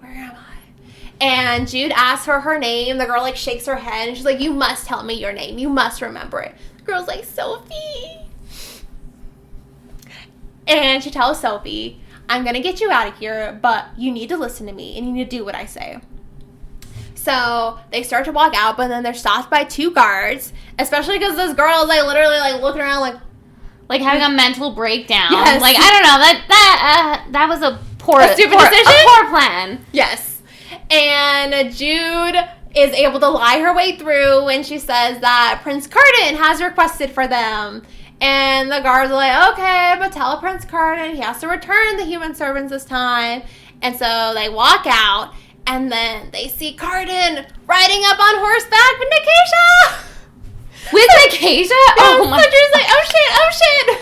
where am I? And Jude asks her name. The girl like shakes her head, and she's like, you must tell me your name. You must remember it. Girl's like, Sophie. And she tells Sophie, I'm going to get you out of here, but you need to listen to me and you need to do what I say. So they start to walk out, but then they're stopped by two guards, especially because this girl is like literally like looking around like having a mental breakdown. Yes. Like, I don't know, that was a stupid decision? A poor plan. Yes. And Jude is able to lie her way through, and she says that Prince Carden has requested for them. And the guards are like, okay, but tell Prince Carden he has to return the human servants this time. And so they walk out, and then they see Carden riding up on horseback with Acacia. With Acacia? Oh my! So Drew's like, oh shit.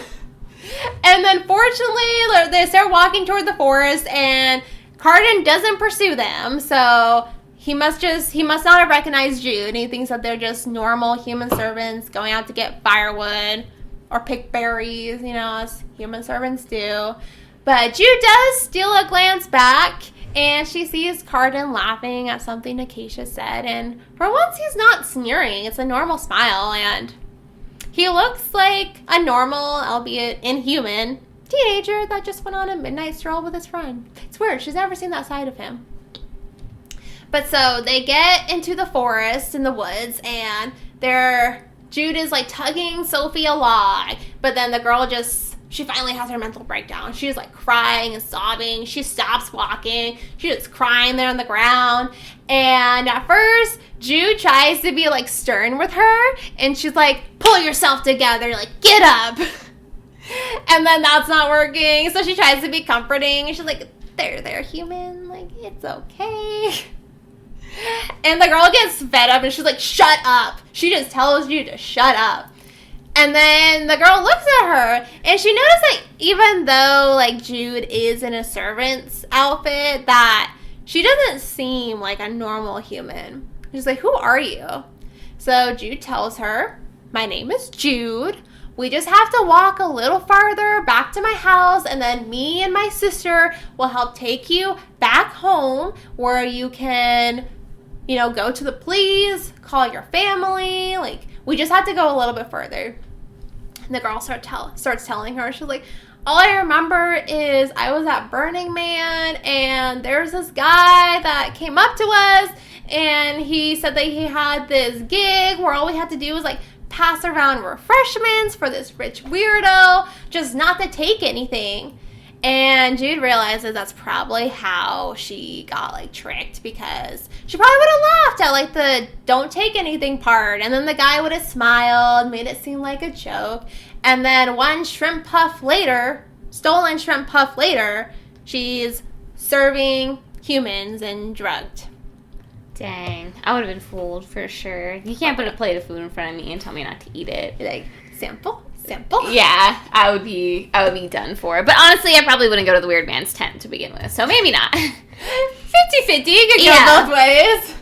And then fortunately, they start walking toward the forest, and Carden doesn't pursue them. So he must not have recognized Jude. He thinks that they're just normal human servants going out to get firewood or pick berries, as human servants do. But Jude does steal a glance back, and she sees Carden laughing at something Acacia said, and for once he's not sneering. It's a normal smile, and he looks like a normal, albeit inhuman, teenager that just went on a midnight stroll with his friend. It's weird. She's never seen that side of him. But so they get into the forest in the woods, and Jude is like tugging Sophie along, but then the girl she finally has her mental breakdown. She's like crying and sobbing. She stops walking. She's just crying there on the ground. And at first, Jude tries to be like stern with her, and she's like, pull yourself together, like get up. And then that's not working, so she tries to be comforting, and she's like, they're human, like it's okay. And the girl gets fed up, and she's like, shut up. She just tells you to shut up. And then the girl looks at her, and she noticed that even though, like, Jude is in a servant's outfit, that she doesn't seem like a normal human. She's like, who are you? So Jude tells her, my name is Jude. We just have to walk a little farther back to my house, and then me and my sister will help take you back home where you can, go to the police, call your family. Like, we just have to go a little bit further. And the girl starts telling her, she's like, all I remember is I was at Burning Man, and there's this guy that came up to us, and he said that he had this gig where all we had to do was like pass around refreshments for this rich weirdo, just not to take anything. And Jude realizes that's probably how she got like tricked, because she probably would have laughed at like the don't take anything part, and then the guy would have smiled, made it seem like a joke, and then one stolen shrimp puff later, she's serving humans and drugged. Dang, I would have been fooled for sure. You can't put a plate of food in front of me and tell me not to eat it. Like, simple. Yeah, I would be done for. But honestly, I probably wouldn't go to the weird man's tent to begin with, so maybe not. 50-50, you could go both ways.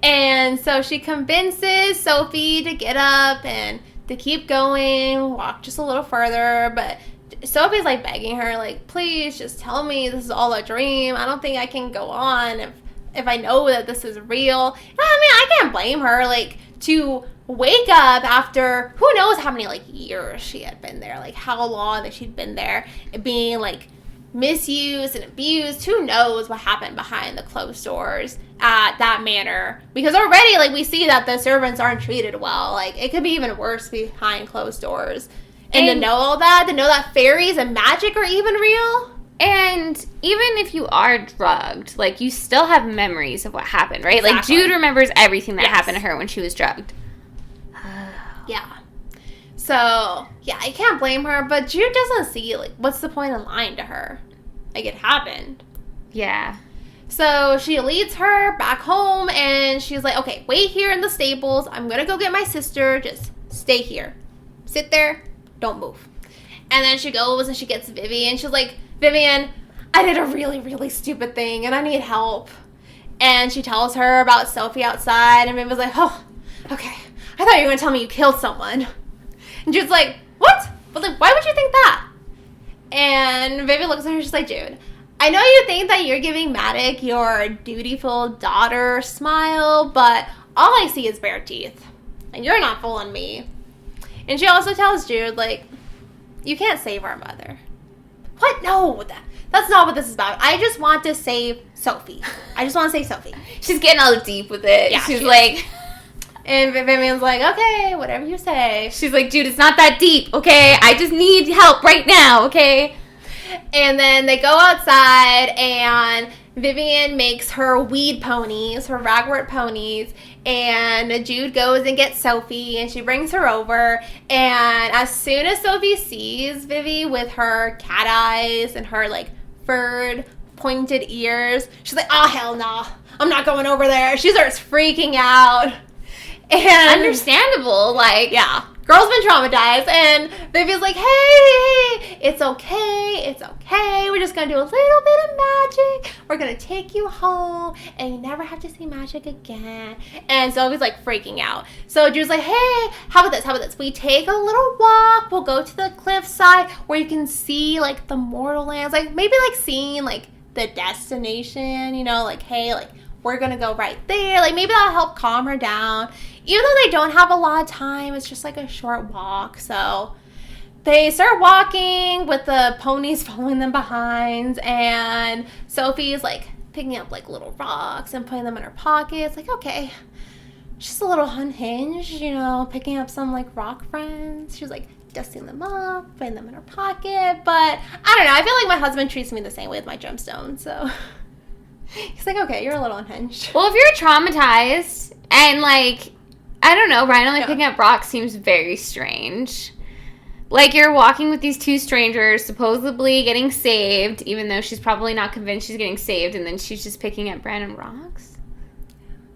And so she convinces Sophie to get up and to keep going, walk just a little further, but Sophie's like begging her, like, please just tell me this is all a dream. I don't think I can go on if I know that this is real. I mean, I can't blame her, like, to wake up after who knows how many like years she had been there, like how long that she'd been there, being like misused and abused. Who knows what happened behind the closed doors at that manor, because already like we see that the servants aren't treated well. Like it could be even worse behind closed doors. And to know all that, to know that fairies and magic are even real. And even if you are drugged, like you still have memories of what happened, right? Exactly. Like Jude remembers everything that happened to her when she was drugged. Yeah. So, yeah, I can't blame her, but Jude doesn't see, like, what's the point of lying to her? Like, it happened. Yeah. So, she leads her back home, and she's like, okay, wait here in the stables. I'm gonna go get my sister. Just stay here. Sit there. Don't move. And then she goes, and she gets Vivian. She's like, Vivian, I did a really, really stupid thing, and I need help. And she tells her about Sophie outside, and Vivian's like, oh, okay. I thought you were going to tell me you killed someone. And Jude's like, what? But like, why would you think that? And Vivian looks at her, she's like, Jude, I know you think that you're giving Maddox your dutiful daughter smile, but all I see is bare teeth. And you're not fooling me. And she also tells Jude, like, you can't save our mother. What? No, that's not what this is about. I just want to save Sophie. I just want to save Sophie. She's getting all deep with it. Yeah, she's like... And Vivian's like, okay, whatever you say. She's like, dude, it's not that deep, okay? I just need help right now, okay? And then they go outside, and Vivian makes her weed ponies, her ragwort ponies, and Jude goes and gets Sophie, and she brings her over, and as soon as Sophie sees Vivi with her cat eyes and her, like, furred, pointed ears, she's like, oh, hell no, I'm not going over there. She starts freaking out. And understandable, like, yeah. Girl's been traumatized, and Vivian's like, hey, it's okay, we're just gonna do a little bit of magic, we're gonna take you home, and you never have to see magic again. And Sophie's like freaking out. So Jude's like, hey, how about this, we take a little walk, we'll go to the cliffside where you can see, like, the mortal lands, like, maybe, like, seeing, like, the destination, you know, like, hey, like, we're gonna go right there, like, maybe that'll help calm her down. Even though they don't have a lot of time, it's just like a short walk. So they start walking with the ponies following them behind, and Sophie's like picking up like little rocks and putting them in her pockets. Like, okay, she's a little unhinged, you know, picking up some like rock friends. She's like dusting them up, putting them in her pocket. But I don't know, I feel like my husband treats me the same way with my gemstones, so he's like, okay, you're a little unhinged. Well, if you're traumatized and like, I don't know, randomly picking up rocks seems very strange. Like, you're walking with these two strangers, supposedly getting saved, even though she's probably not convinced she's getting saved, and then she's just picking up random rocks.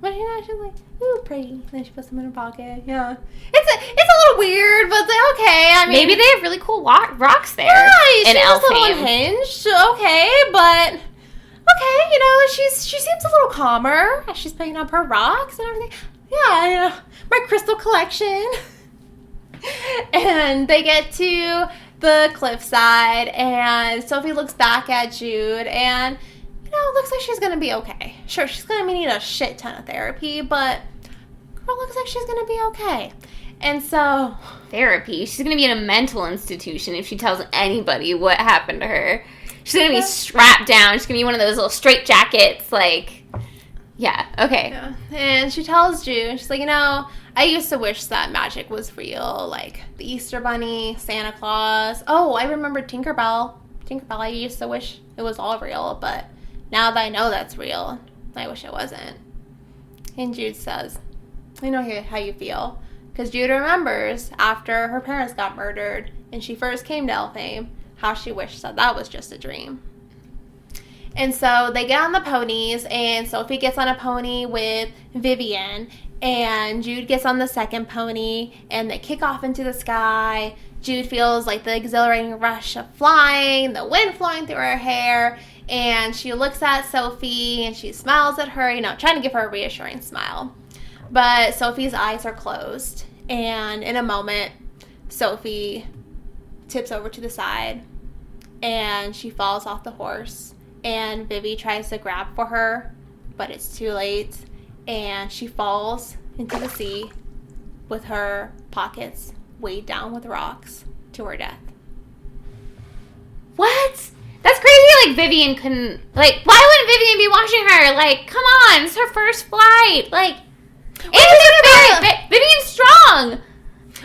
But you know, she's like, ooh, pretty. And then she puts them in her pocket. Yeah. It's a little weird, but it's like, okay. I mean, maybe they have really cool rocks there. Right. In She's just a little Elfhame. unhinged. Okay, but okay, you know, she seems a little calmer as she's picking up her rocks and everything. Yeah, you know, my crystal collection. And they get to the cliffside, and Sophie looks back at Jude, and, you know, it looks like she's going to be okay. Sure, she's going to need a shit ton of therapy, but girl looks like she's going to be okay. And so... Therapy? She's going to be in a mental institution if she tells anybody what happened to her. She's going to be strapped down. She's going to be one of those little straitjackets, like... Yeah, okay. Yeah. And she tells Jude, she's like, you know, I used to wish that magic was real, like the Easter Bunny, Santa Claus. Oh, I remember Tinkerbell. I used to wish it was all real, but now that I know that's real, I wish it wasn't. And Jude says, I know how you feel, because Jude remembers after her parents got murdered and she first came to Elfhame, how she wished that was just a dream. And so they get on the ponies, and Sophie gets on a pony with Vivian, and Jude gets on the second pony, and they kick off into the sky. Jude feels like the exhilarating rush of flying, the wind flowing through her hair, and she looks at Sophie, and she smiles at her, you know, trying to give her a reassuring smile. But Sophie's eyes are closed, and in a moment, Sophie tips over to the side, and she falls off the horse. And Vivi tries to grab for her, but it's too late. And she falls into the sea with her pockets weighed down with rocks to her death. What? That's crazy. Like, Vivian couldn't... Like, why wouldn't Vivian be watching her? Like, come on. It's her first flight. Like, Vivian's strong.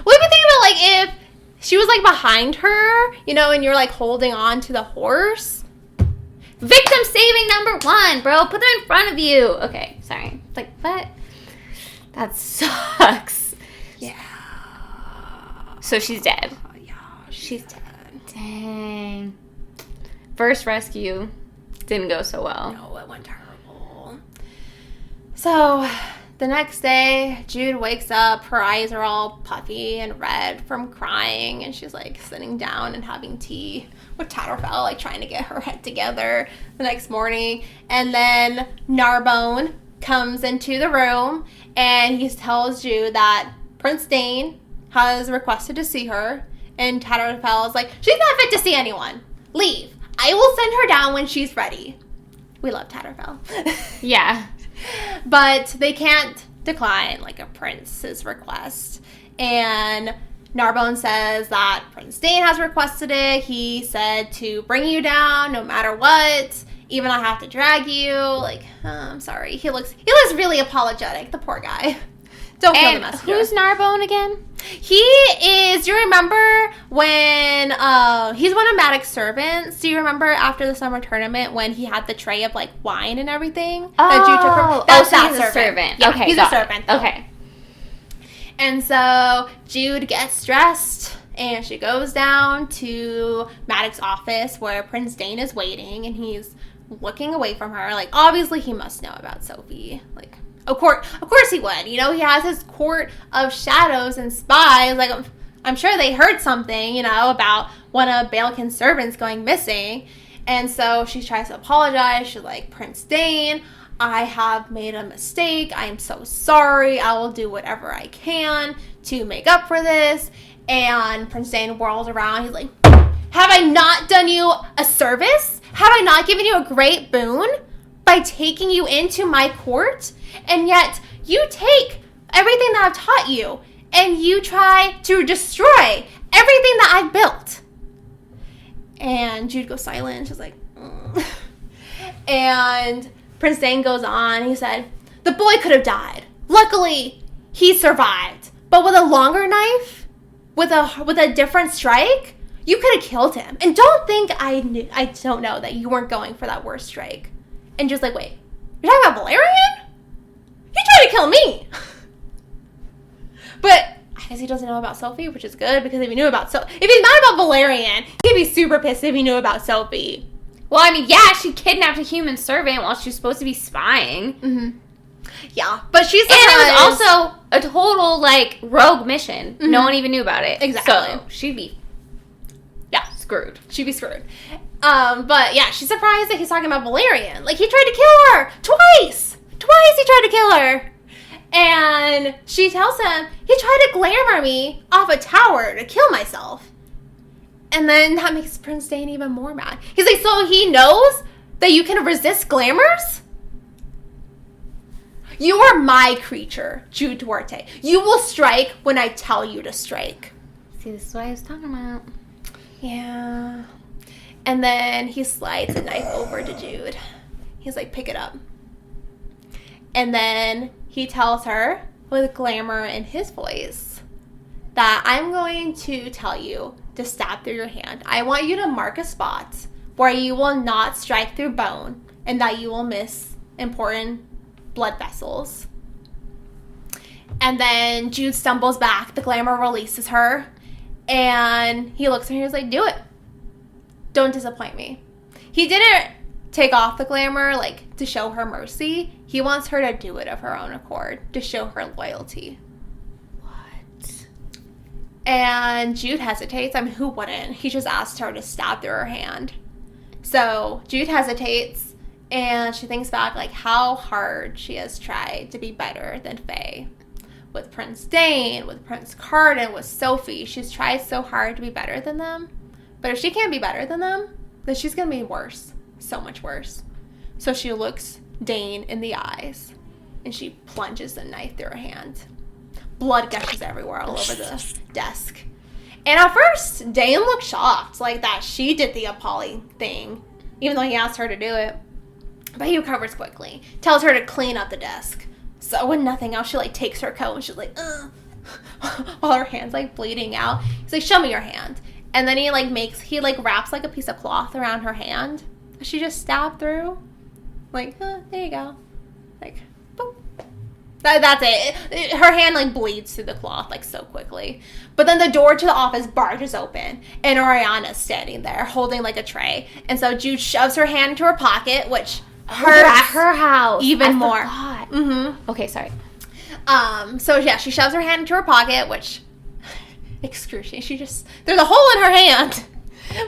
What if you think about, like, if she was, like, behind her, you know, and you're, like, holding on to the horse... Victim saving number 1, bro. Put them in front of you. Okay, sorry. Like, what? That sucks. Yeah. So she's dead. Yeah, she's dead. Dang. First rescue didn't go so well. No, it went terrible. So, the next day, Jude wakes up. Her eyes are all puffy and red from crying, and she's, like, sitting down and having tea with Tatterfell, like, trying to get her head together the next morning. And then Narbonne comes into the room, and he tells Jude that Prince Dane has requested to see her, and Tatterfell is like, she's not fit to see anyone. Leave. I will send her down when she's ready. We love Tatterfell. Yeah. But they can't decline, like, a prince's request. And Narbonne says that Prince Dane has requested it. He said to bring you down no matter what. Even I have to drag you. Like, I'm sorry. He looks really apologetic, the poor guy. Don't kill the messenger. Who's Narbonne again? He is, do you remember when, he's one of Maddox's servants. Do you remember after the summer tournament when he had the tray of, like, wine and everything? That Jude took from? That's so he's a servant. Yeah, okay, he's a servant. Okay. And so Jude gets dressed and she goes down to Maddox's office where Prince Dane is waiting and he's looking away from her. Like, obviously he must know about Sophie. Like, of course he would. You know, he has his court of shadows and spies. Like, I'm sure they heard something, you know, about one of Baelkin's servants going missing. And so she tries to apologize. She's like, Prince Dane, I have made a mistake. I am so sorry. I will do whatever I can to make up for this. And Prince Dane whirls around. He's like, have I not done you a service? Have I not given you a great boon by taking you into my court? And yet you take everything that I've taught you and you try to destroy everything that I've built. And Jude goes silent. She's like, And Prince Dane goes on. He said, the boy could have died. Luckily, he survived. But with a longer knife, with a different strike, you could have killed him. And don't think I don't know that you weren't going for that worst strike. And just like, wait, you're talking about Valerian? He tried to kill me. But I guess he doesn't know about Sophie, which is good, because if he knew about if he's mad about Valerian, he'd be super pissed if he knew about Sophie. Well, I mean, yeah, she kidnapped a human servant while she was supposed to be spying. Mm-hmm. Yeah, but she's surprised. And it was also a total, like, rogue mission. Mm-hmm. No one even knew about it. Exactly. So she'd be, screwed. She'd be screwed. But yeah, she's surprised that he's talking about Valerian. Like, he tried to kill her twice. Twice he tried to kill her. And she tells him, he tried to glamour me off a tower to kill myself. And then that makes Prince Dane even more mad. He's like, so he knows that you can resist glamours? You are my creature, Jude Duarte. You will strike when I tell you to strike. See, this is what I was talking about. Yeah. And then he slides a knife over to Jude. He's like, pick it up. And then he tells her, with glamour in his voice, that I'm going to tell you to stab through your hand. I want you to mark a spot where you will not strike through bone and that you will miss important blood vessels. And then Jude stumbles back. The glamour releases her. And he looks at her and he's like, do it. Don't disappoint me. He didn't take off the glamour, like, to show her mercy. He wants her to do it of her own accord, to show her loyalty. What? And Jude hesitates. I mean, who wouldn't? He just asked her to stab through her hand. So Jude hesitates, and she thinks back, like, how hard she has tried to be better than Faye. With Prince Dane, with Prince Carden, with Sophie. She's tried so hard to be better than them. But if she can't be better than them, then she's going to be worse. So much worse. So she looks Dane in the eyes, and she plunges the knife through her hand. Blood gushes everywhere all over the desk. And at first, Dane looked shocked, like that she did the appalling thing, even though he asked her to do it. But he recovers quickly. Tells her to clean up the desk. So when nothing else, she, like, takes her coat and she's like, ugh. While her hand's, like, bleeding out. He's like, show me your hand. And then he wraps, like, a piece of cloth around her hand. She just stabbed through. Like, there you go. Like, boop. That's it. Her hand, like, bleeds through the cloth, like, so quickly. But then the door to the office barges open, and Oriana's standing there, holding, like, a tray. And so Jude shoves her hand into her pocket, which hurts at her house. even more. Forgot. Mm-hmm. Okay, sorry. So, yeah, she shoves her hand into her pocket, which, excruciating. There's a hole in her hand.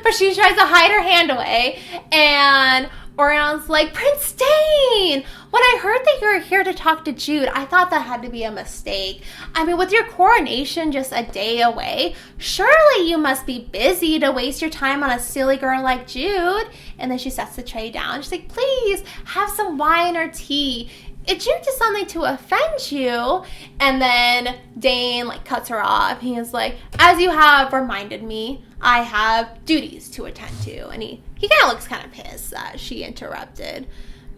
But she tries to hide her hand away, and Orion's like, Prince Dane, when I heard that you were here to talk to Jude, I thought that had to be a mistake. I mean, with your coronation just a day away, surely you must be busy to waste your time on a silly girl like Jude. And then she sets the tray down. She's like, please, have some wine or tea. If Jude did something to offend you. And then Dane, like, cuts her off. He is like, as you have reminded me, I have duties to attend to. And he kind of looks kind of pissed that she interrupted.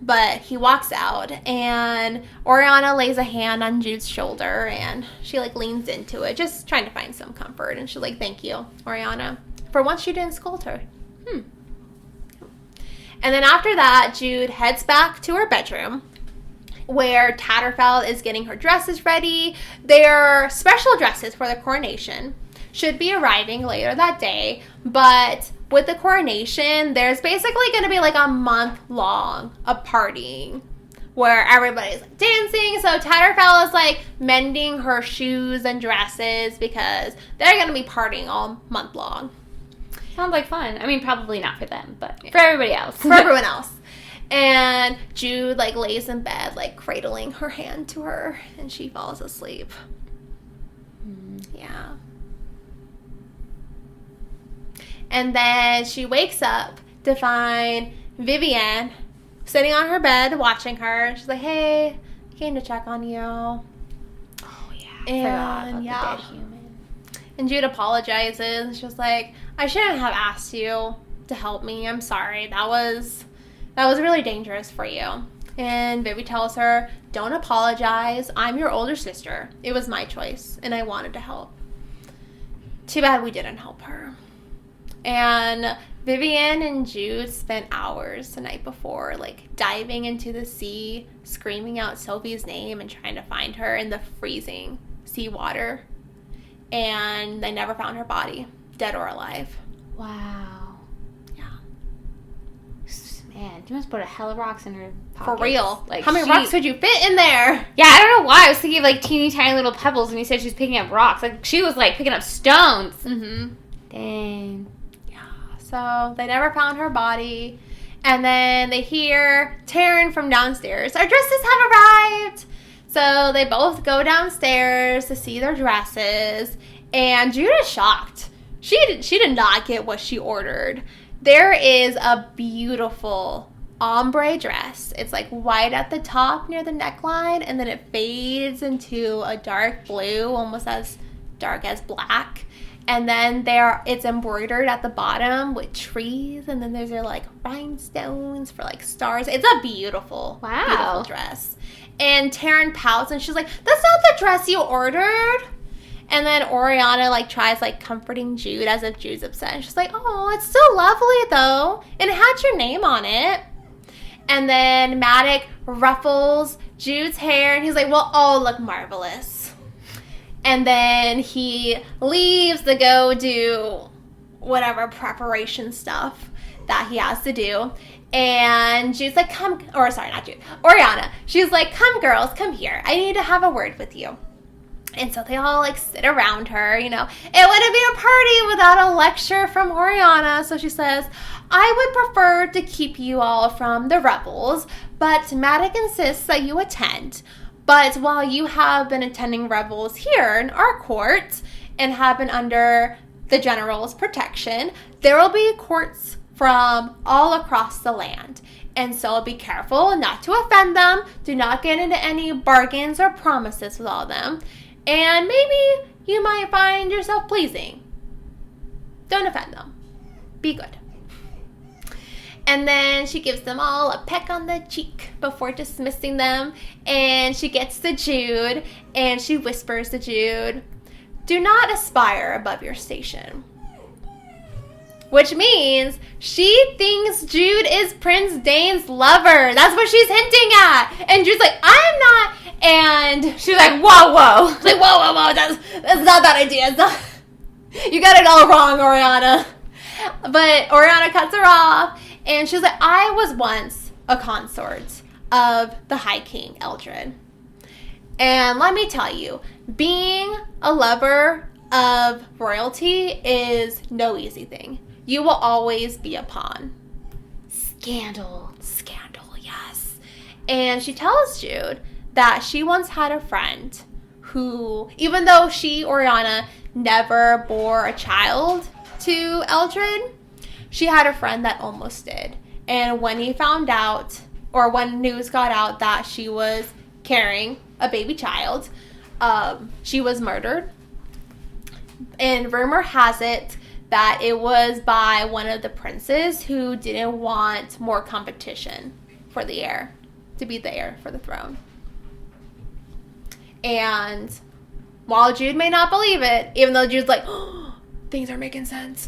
But he walks out, and Oriana lays a hand on Jude's shoulder, and she, like, leans into it, just trying to find some comfort. And she's like, thank you, Oriana. For once, you didn't scold her. And then after that, Jude heads back to her bedroom, where Tatterfell is getting her dresses ready. Their special dresses for the coronation should be arriving later that day, but with the coronation, there's basically going to be like a month long of partying where everybody's like dancing. So Tatterfell is like mending her shoes and dresses because they're going to be partying all month long. Sounds like fun. I mean, probably not for them, but for everybody else. For everyone else. And Jude, like, lays in bed, like, cradling her hand to her, and she falls asleep. Yeah. And then she wakes up to find Vivienne sitting on her bed watching her. She's like, hey, I came to check on you. Oh, yeah. And, the dead human. And Jude apologizes. She's like, I shouldn't have asked you to help me. I'm sorry. That was really dangerous for you. And Vivi tells her, don't apologize. I'm your older sister. It was my choice, and I wanted to help. Too bad we didn't help her. And Vivienne and Jude spent hours the night before, like, diving into the sea, screaming out Sophie's name and trying to find her in the freezing seawater. And they never found her body, dead or alive. Wow. Yeah. Man, you must put a hell of rocks in her pockets. For real. Like, how many rocks could you fit in there? Yeah, I don't know why. I was thinking of, like, teeny tiny little pebbles, and you said she was picking up rocks. Like, she was, like, picking up stones. Mm-hmm. Dang. Yeah. So they never found her body. And then they hear Taryn from downstairs. Our dresses have arrived. So they both go downstairs to see their dresses. And Jude is shocked. She did not get what she ordered. There is a beautiful ombre dress. It's like white at the top near the neckline, and then it fades into a dark blue, almost as dark as black. And then it's embroidered at the bottom with trees, and then there's like rhinestones for like stars. It's a beautiful, beautiful dress. And Taryn pouts, and she's like, that's not the dress you ordered. And then Oriana, like, tries, like, comforting Jude as if Jude's upset. And she's like, oh, it's still lovely, though. And it had your name on it. And then Matic ruffles Jude's hair, and he's like, we'll all look marvelous. And then he leaves to go do whatever preparation stuff that he has to do. And Jude's like, not Jude, Oriana. She's like, come, girls, come here. I need to have a word with you. And so they all, like, sit around her, you know. It wouldn't be a party without a lecture from Oriana. So she says, I would prefer to keep you all from the revels, but Matic insists that you attend. But while you have been attending revels here in our court and have been under the general's protection, there will be courts from all across the land. And so be careful not to offend them. Do not get into any bargains or promises with all of them. And maybe you might find yourself pleasing. Don't offend them. Be good. And then she gives them all a peck on the cheek before dismissing them. And she gets to Jude, and she whispers to Jude, do not aspire above your station. Which means she thinks Jude is Prince Dane's lover. That's what she's hinting at. And Jude's like, I'm not. And she's like, whoa. She's like, whoa. That's not that idea. It's not. You got it all wrong, Oriana. But Oriana cuts her off. And she's like, I was once a consort of the High King, Eldred. And let me tell you, being a lover of royalty is no easy thing. You will always be a pawn. Scandal, yes. And she tells Jude that she once had a friend who, even though she, Oriana, never bore a child to Eldred, she had a friend that almost did. And when he found out, or when news got out that she was carrying a baby child, she was murdered. And rumor has it that it was by one of the princes who didn't want more competition for the heir, to be the heir for the throne. And while Jude may not believe it, even though Jude's like, oh, things are making sense.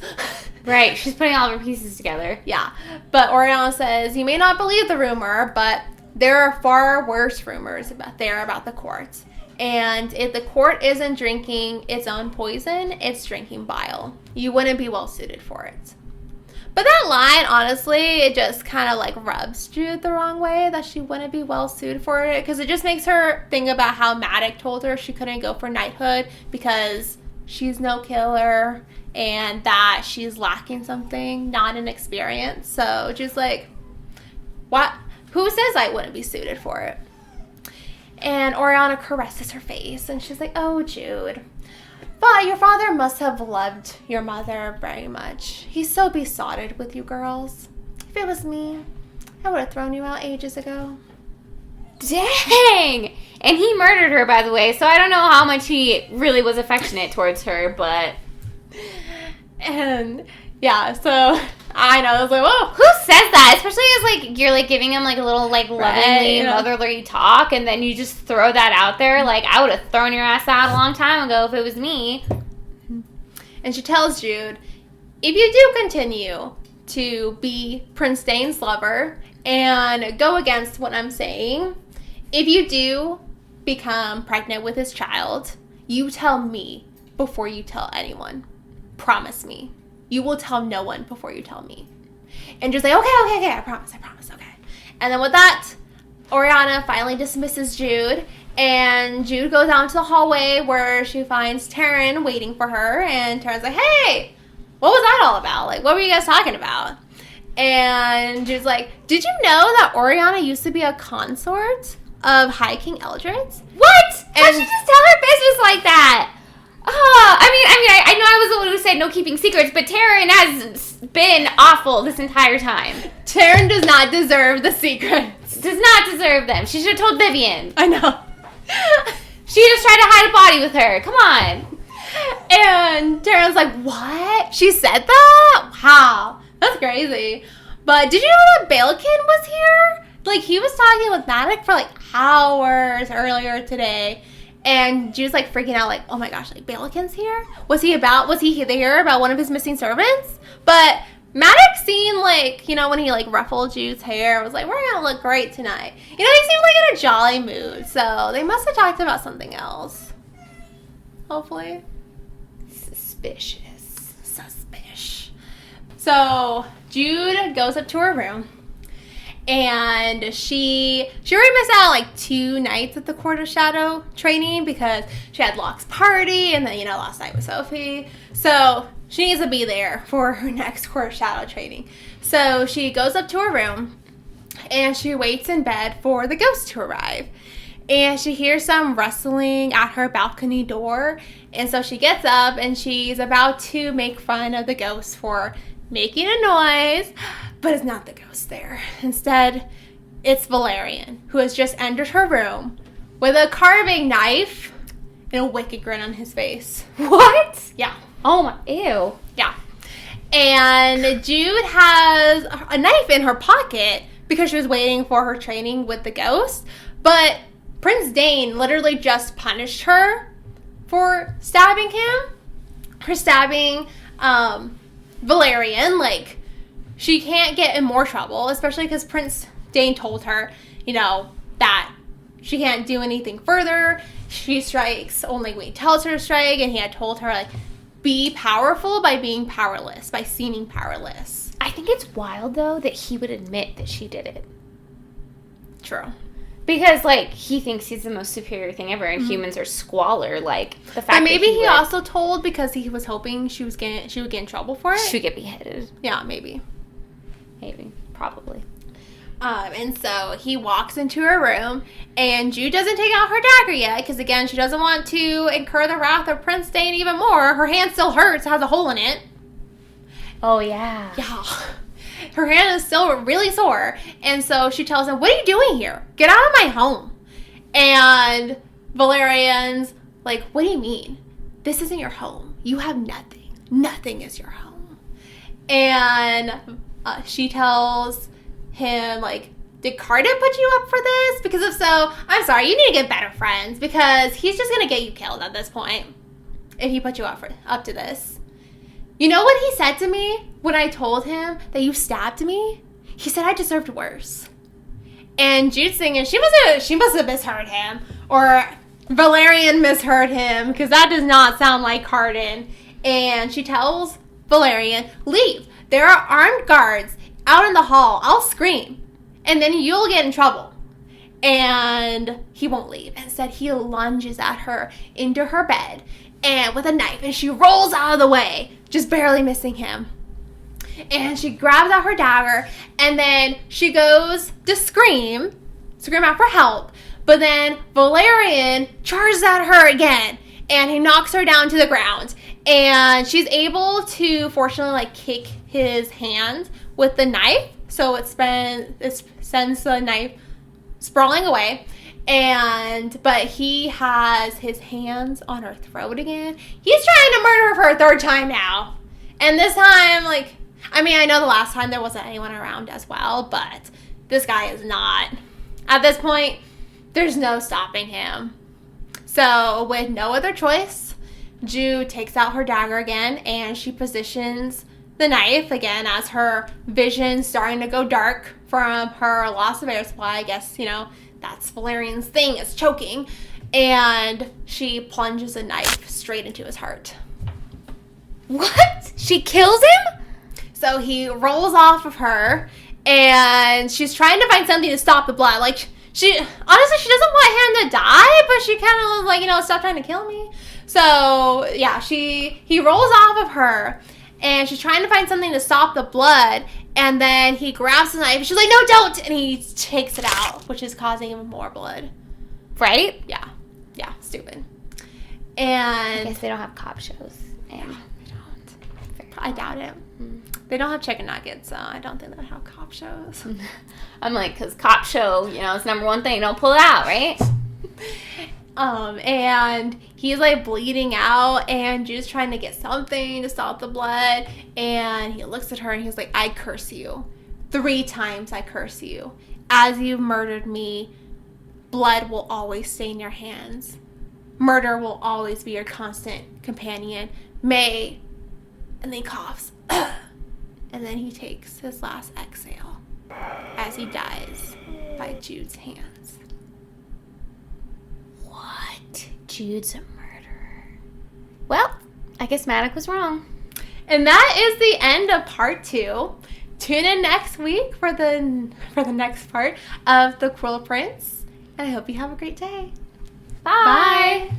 Right, she's putting all of her pieces together. Yeah, but Oriana says, you may not believe the rumor, but there are far worse rumors about the court. And if the court isn't drinking its own poison, it's drinking bile. You wouldn't be well suited for it. But that line, honestly, it just kind of like rubs Jude the wrong way, that she wouldn't be well suited for it, because it just makes her think about how Maddox told her she couldn't go for knighthood because she's no killer and that she's lacking something, not an experience. So just like, what? Who says I wouldn't be suited for it? And Oriana caresses her face and she's like, oh, Jude. But your father must have loved your mother very much. He's so besotted with you girls. If it was me, I would have thrown you out ages ago. Dang! And he murdered her, by the way, so I don't know how much he really was affectionate towards her, but... And, yeah, so... I know, I was like, whoa. Who says that? Especially as, like, you're, like, giving him, like, a little, like, lovingly, motherly talk, and then you just throw that out there. Like, I would have thrown your ass out a long time ago if it was me. And she tells Jude, if you do continue to be Prince Dane's lover and go against what I'm saying, if you do become pregnant with his child, you tell me before you tell anyone. Promise me. You will tell no one before you tell me. And just like, okay, I promise, okay. And then with that, Oriana finally dismisses Jude, and Jude goes out into the hallway where she finds Taryn waiting for her, and Taryn's like, hey, what was that all about? Like, what were you guys talking about? And Jude's like, did you know that Oriana used to be a consort of High King Eldred? What? How'd she just tell her business like that? I know I was the one who said no keeping secrets, but Taryn has been awful this entire time. Taryn does not deserve the secrets. Does not deserve them. She should have told Vivian. I know. She just tried to hide a body with her. Come on. And Taryn's like, what? She said that? Wow. That's crazy. But did you know that Balekin was here? Like, he was talking with Maddox for, like, hours earlier today. And Jude's like freaking out, like, oh my gosh, like, Balekin's here? Was he there about one of his missing servants? But Maddox seemed like, you know, when he like ruffled Jude's hair, was like, we're gonna look great tonight. You know, he seemed like in a jolly mood. So they must have talked about something else. Hopefully. Suspicious. So Jude goes up to her room. And she already missed out on like 2 nights at the Court of Shadow training because she had Locke's party and then, you know, last night with Sophie. So she needs to be there for her next Court of Shadow training. So she goes up to her room and she waits in bed for the ghost to arrive. And she hears some rustling at her balcony door. And so she gets up and she's about to make fun of the ghost for making a noise. But it's not the ghost there. Instead, it's Valerian, who has just entered her room with a carving knife and a wicked grin on his face. What? Yeah. Oh my, ew. Yeah. And Jude has a knife in her pocket because she was waiting for her training with the ghost. But Prince Dane literally just punished her for stabbing him. For stabbing Valerian, like, she can't get in more trouble, especially because Prince Dane told her, you know, that she can't do anything further. She strikes only when he tells her to strike, and he had told her, like, be powerful by being powerless, by seeming powerless. I think it's wild, though, that he would admit that she did it. True. Because, like, he thinks he's the most superior thing ever, and humans are squalor. Like, the fact and maybe that he also told because he was hoping she would get in trouble for it. She would get beheaded. Yeah, maybe. Maybe. Probably. And so he walks into her room, and Jude doesn't take out her dagger yet, because, again, she doesn't want to incur the wrath of Prince Dane even more. Her hand still hurts, has a hole in it. Oh, yeah. Yeah. Her hand is still really sore. And so she tells him, what are you doing here? Get out of my home. And Valerian's like, what do you mean? This isn't your home. You have nothing. Nothing is your home. And she tells him, like, did Carden put you up for this? Because if so, I'm sorry, you need to get better friends, because he's just going to get you killed at this point if he put you up to this. You know what he said to me when I told him that you stabbed me? He said I deserved worse. And Jude's thinking she must have misheard him, or Valerian misheard him, because that does not sound like Carden. And she tells Valerian, leave. There are armed guards out in the hall. I'll scream, and then you'll get in trouble. And he won't leave. Instead, he lunges at her into her bed and with a knife, and she rolls out of the way, just barely missing him. And she grabs out her dagger, and then she goes to scream out for help. But then Valerian charges at her again, and he knocks her down to the ground. And she's able to, fortunately, like, kick his hand with the knife, so it sends the knife sprawling away. But he has his hands on her throat again. He's trying to murder her for a third time now. And this time, like, I mean, I know the last time there wasn't anyone around as well, but this guy is not. At this point, there's no stopping him. So, with no other choice, Jude takes out her dagger again, and she positions the knife again as her vision starting to go dark from her loss of air supply. I guess, that's Valerian's thing, is choking. And she plunges a knife straight into his heart. What? She kills him? So he rolls off of her, and she's trying to find something to stop the blood. Like, she doesn't want him to die, but she kind of was like, stop trying to kill me. So, yeah, he rolls off of her, and she's trying to find something to stop the blood, and then he grabs the knife, and she's like, no, don't! And he takes it out, which is causing him more blood. Right? Yeah, stupid. And I guess they don't have cop shows. Yeah, they don't. I doubt it. They don't have chicken nuggets, so I don't think they have cop shows. I'm like, because cop show, it's number one thing. Don't pull it out, right? And he's like bleeding out, and Jude's trying to get something to stop the blood, and he looks at her and he's like, I curse you. 3 times I curse you. As you've murdered me, blood will always stain your hands. Murder will always be your constant companion. And then he coughs. And then he takes his last exhale as he dies by Jude's hands. What? Jude's a murderer. Well, I guess Maddox was wrong. And that is the end of part 2. Tune in next week for the next part of The Cruel Prince. And I hope you have a great day. Bye. Bye.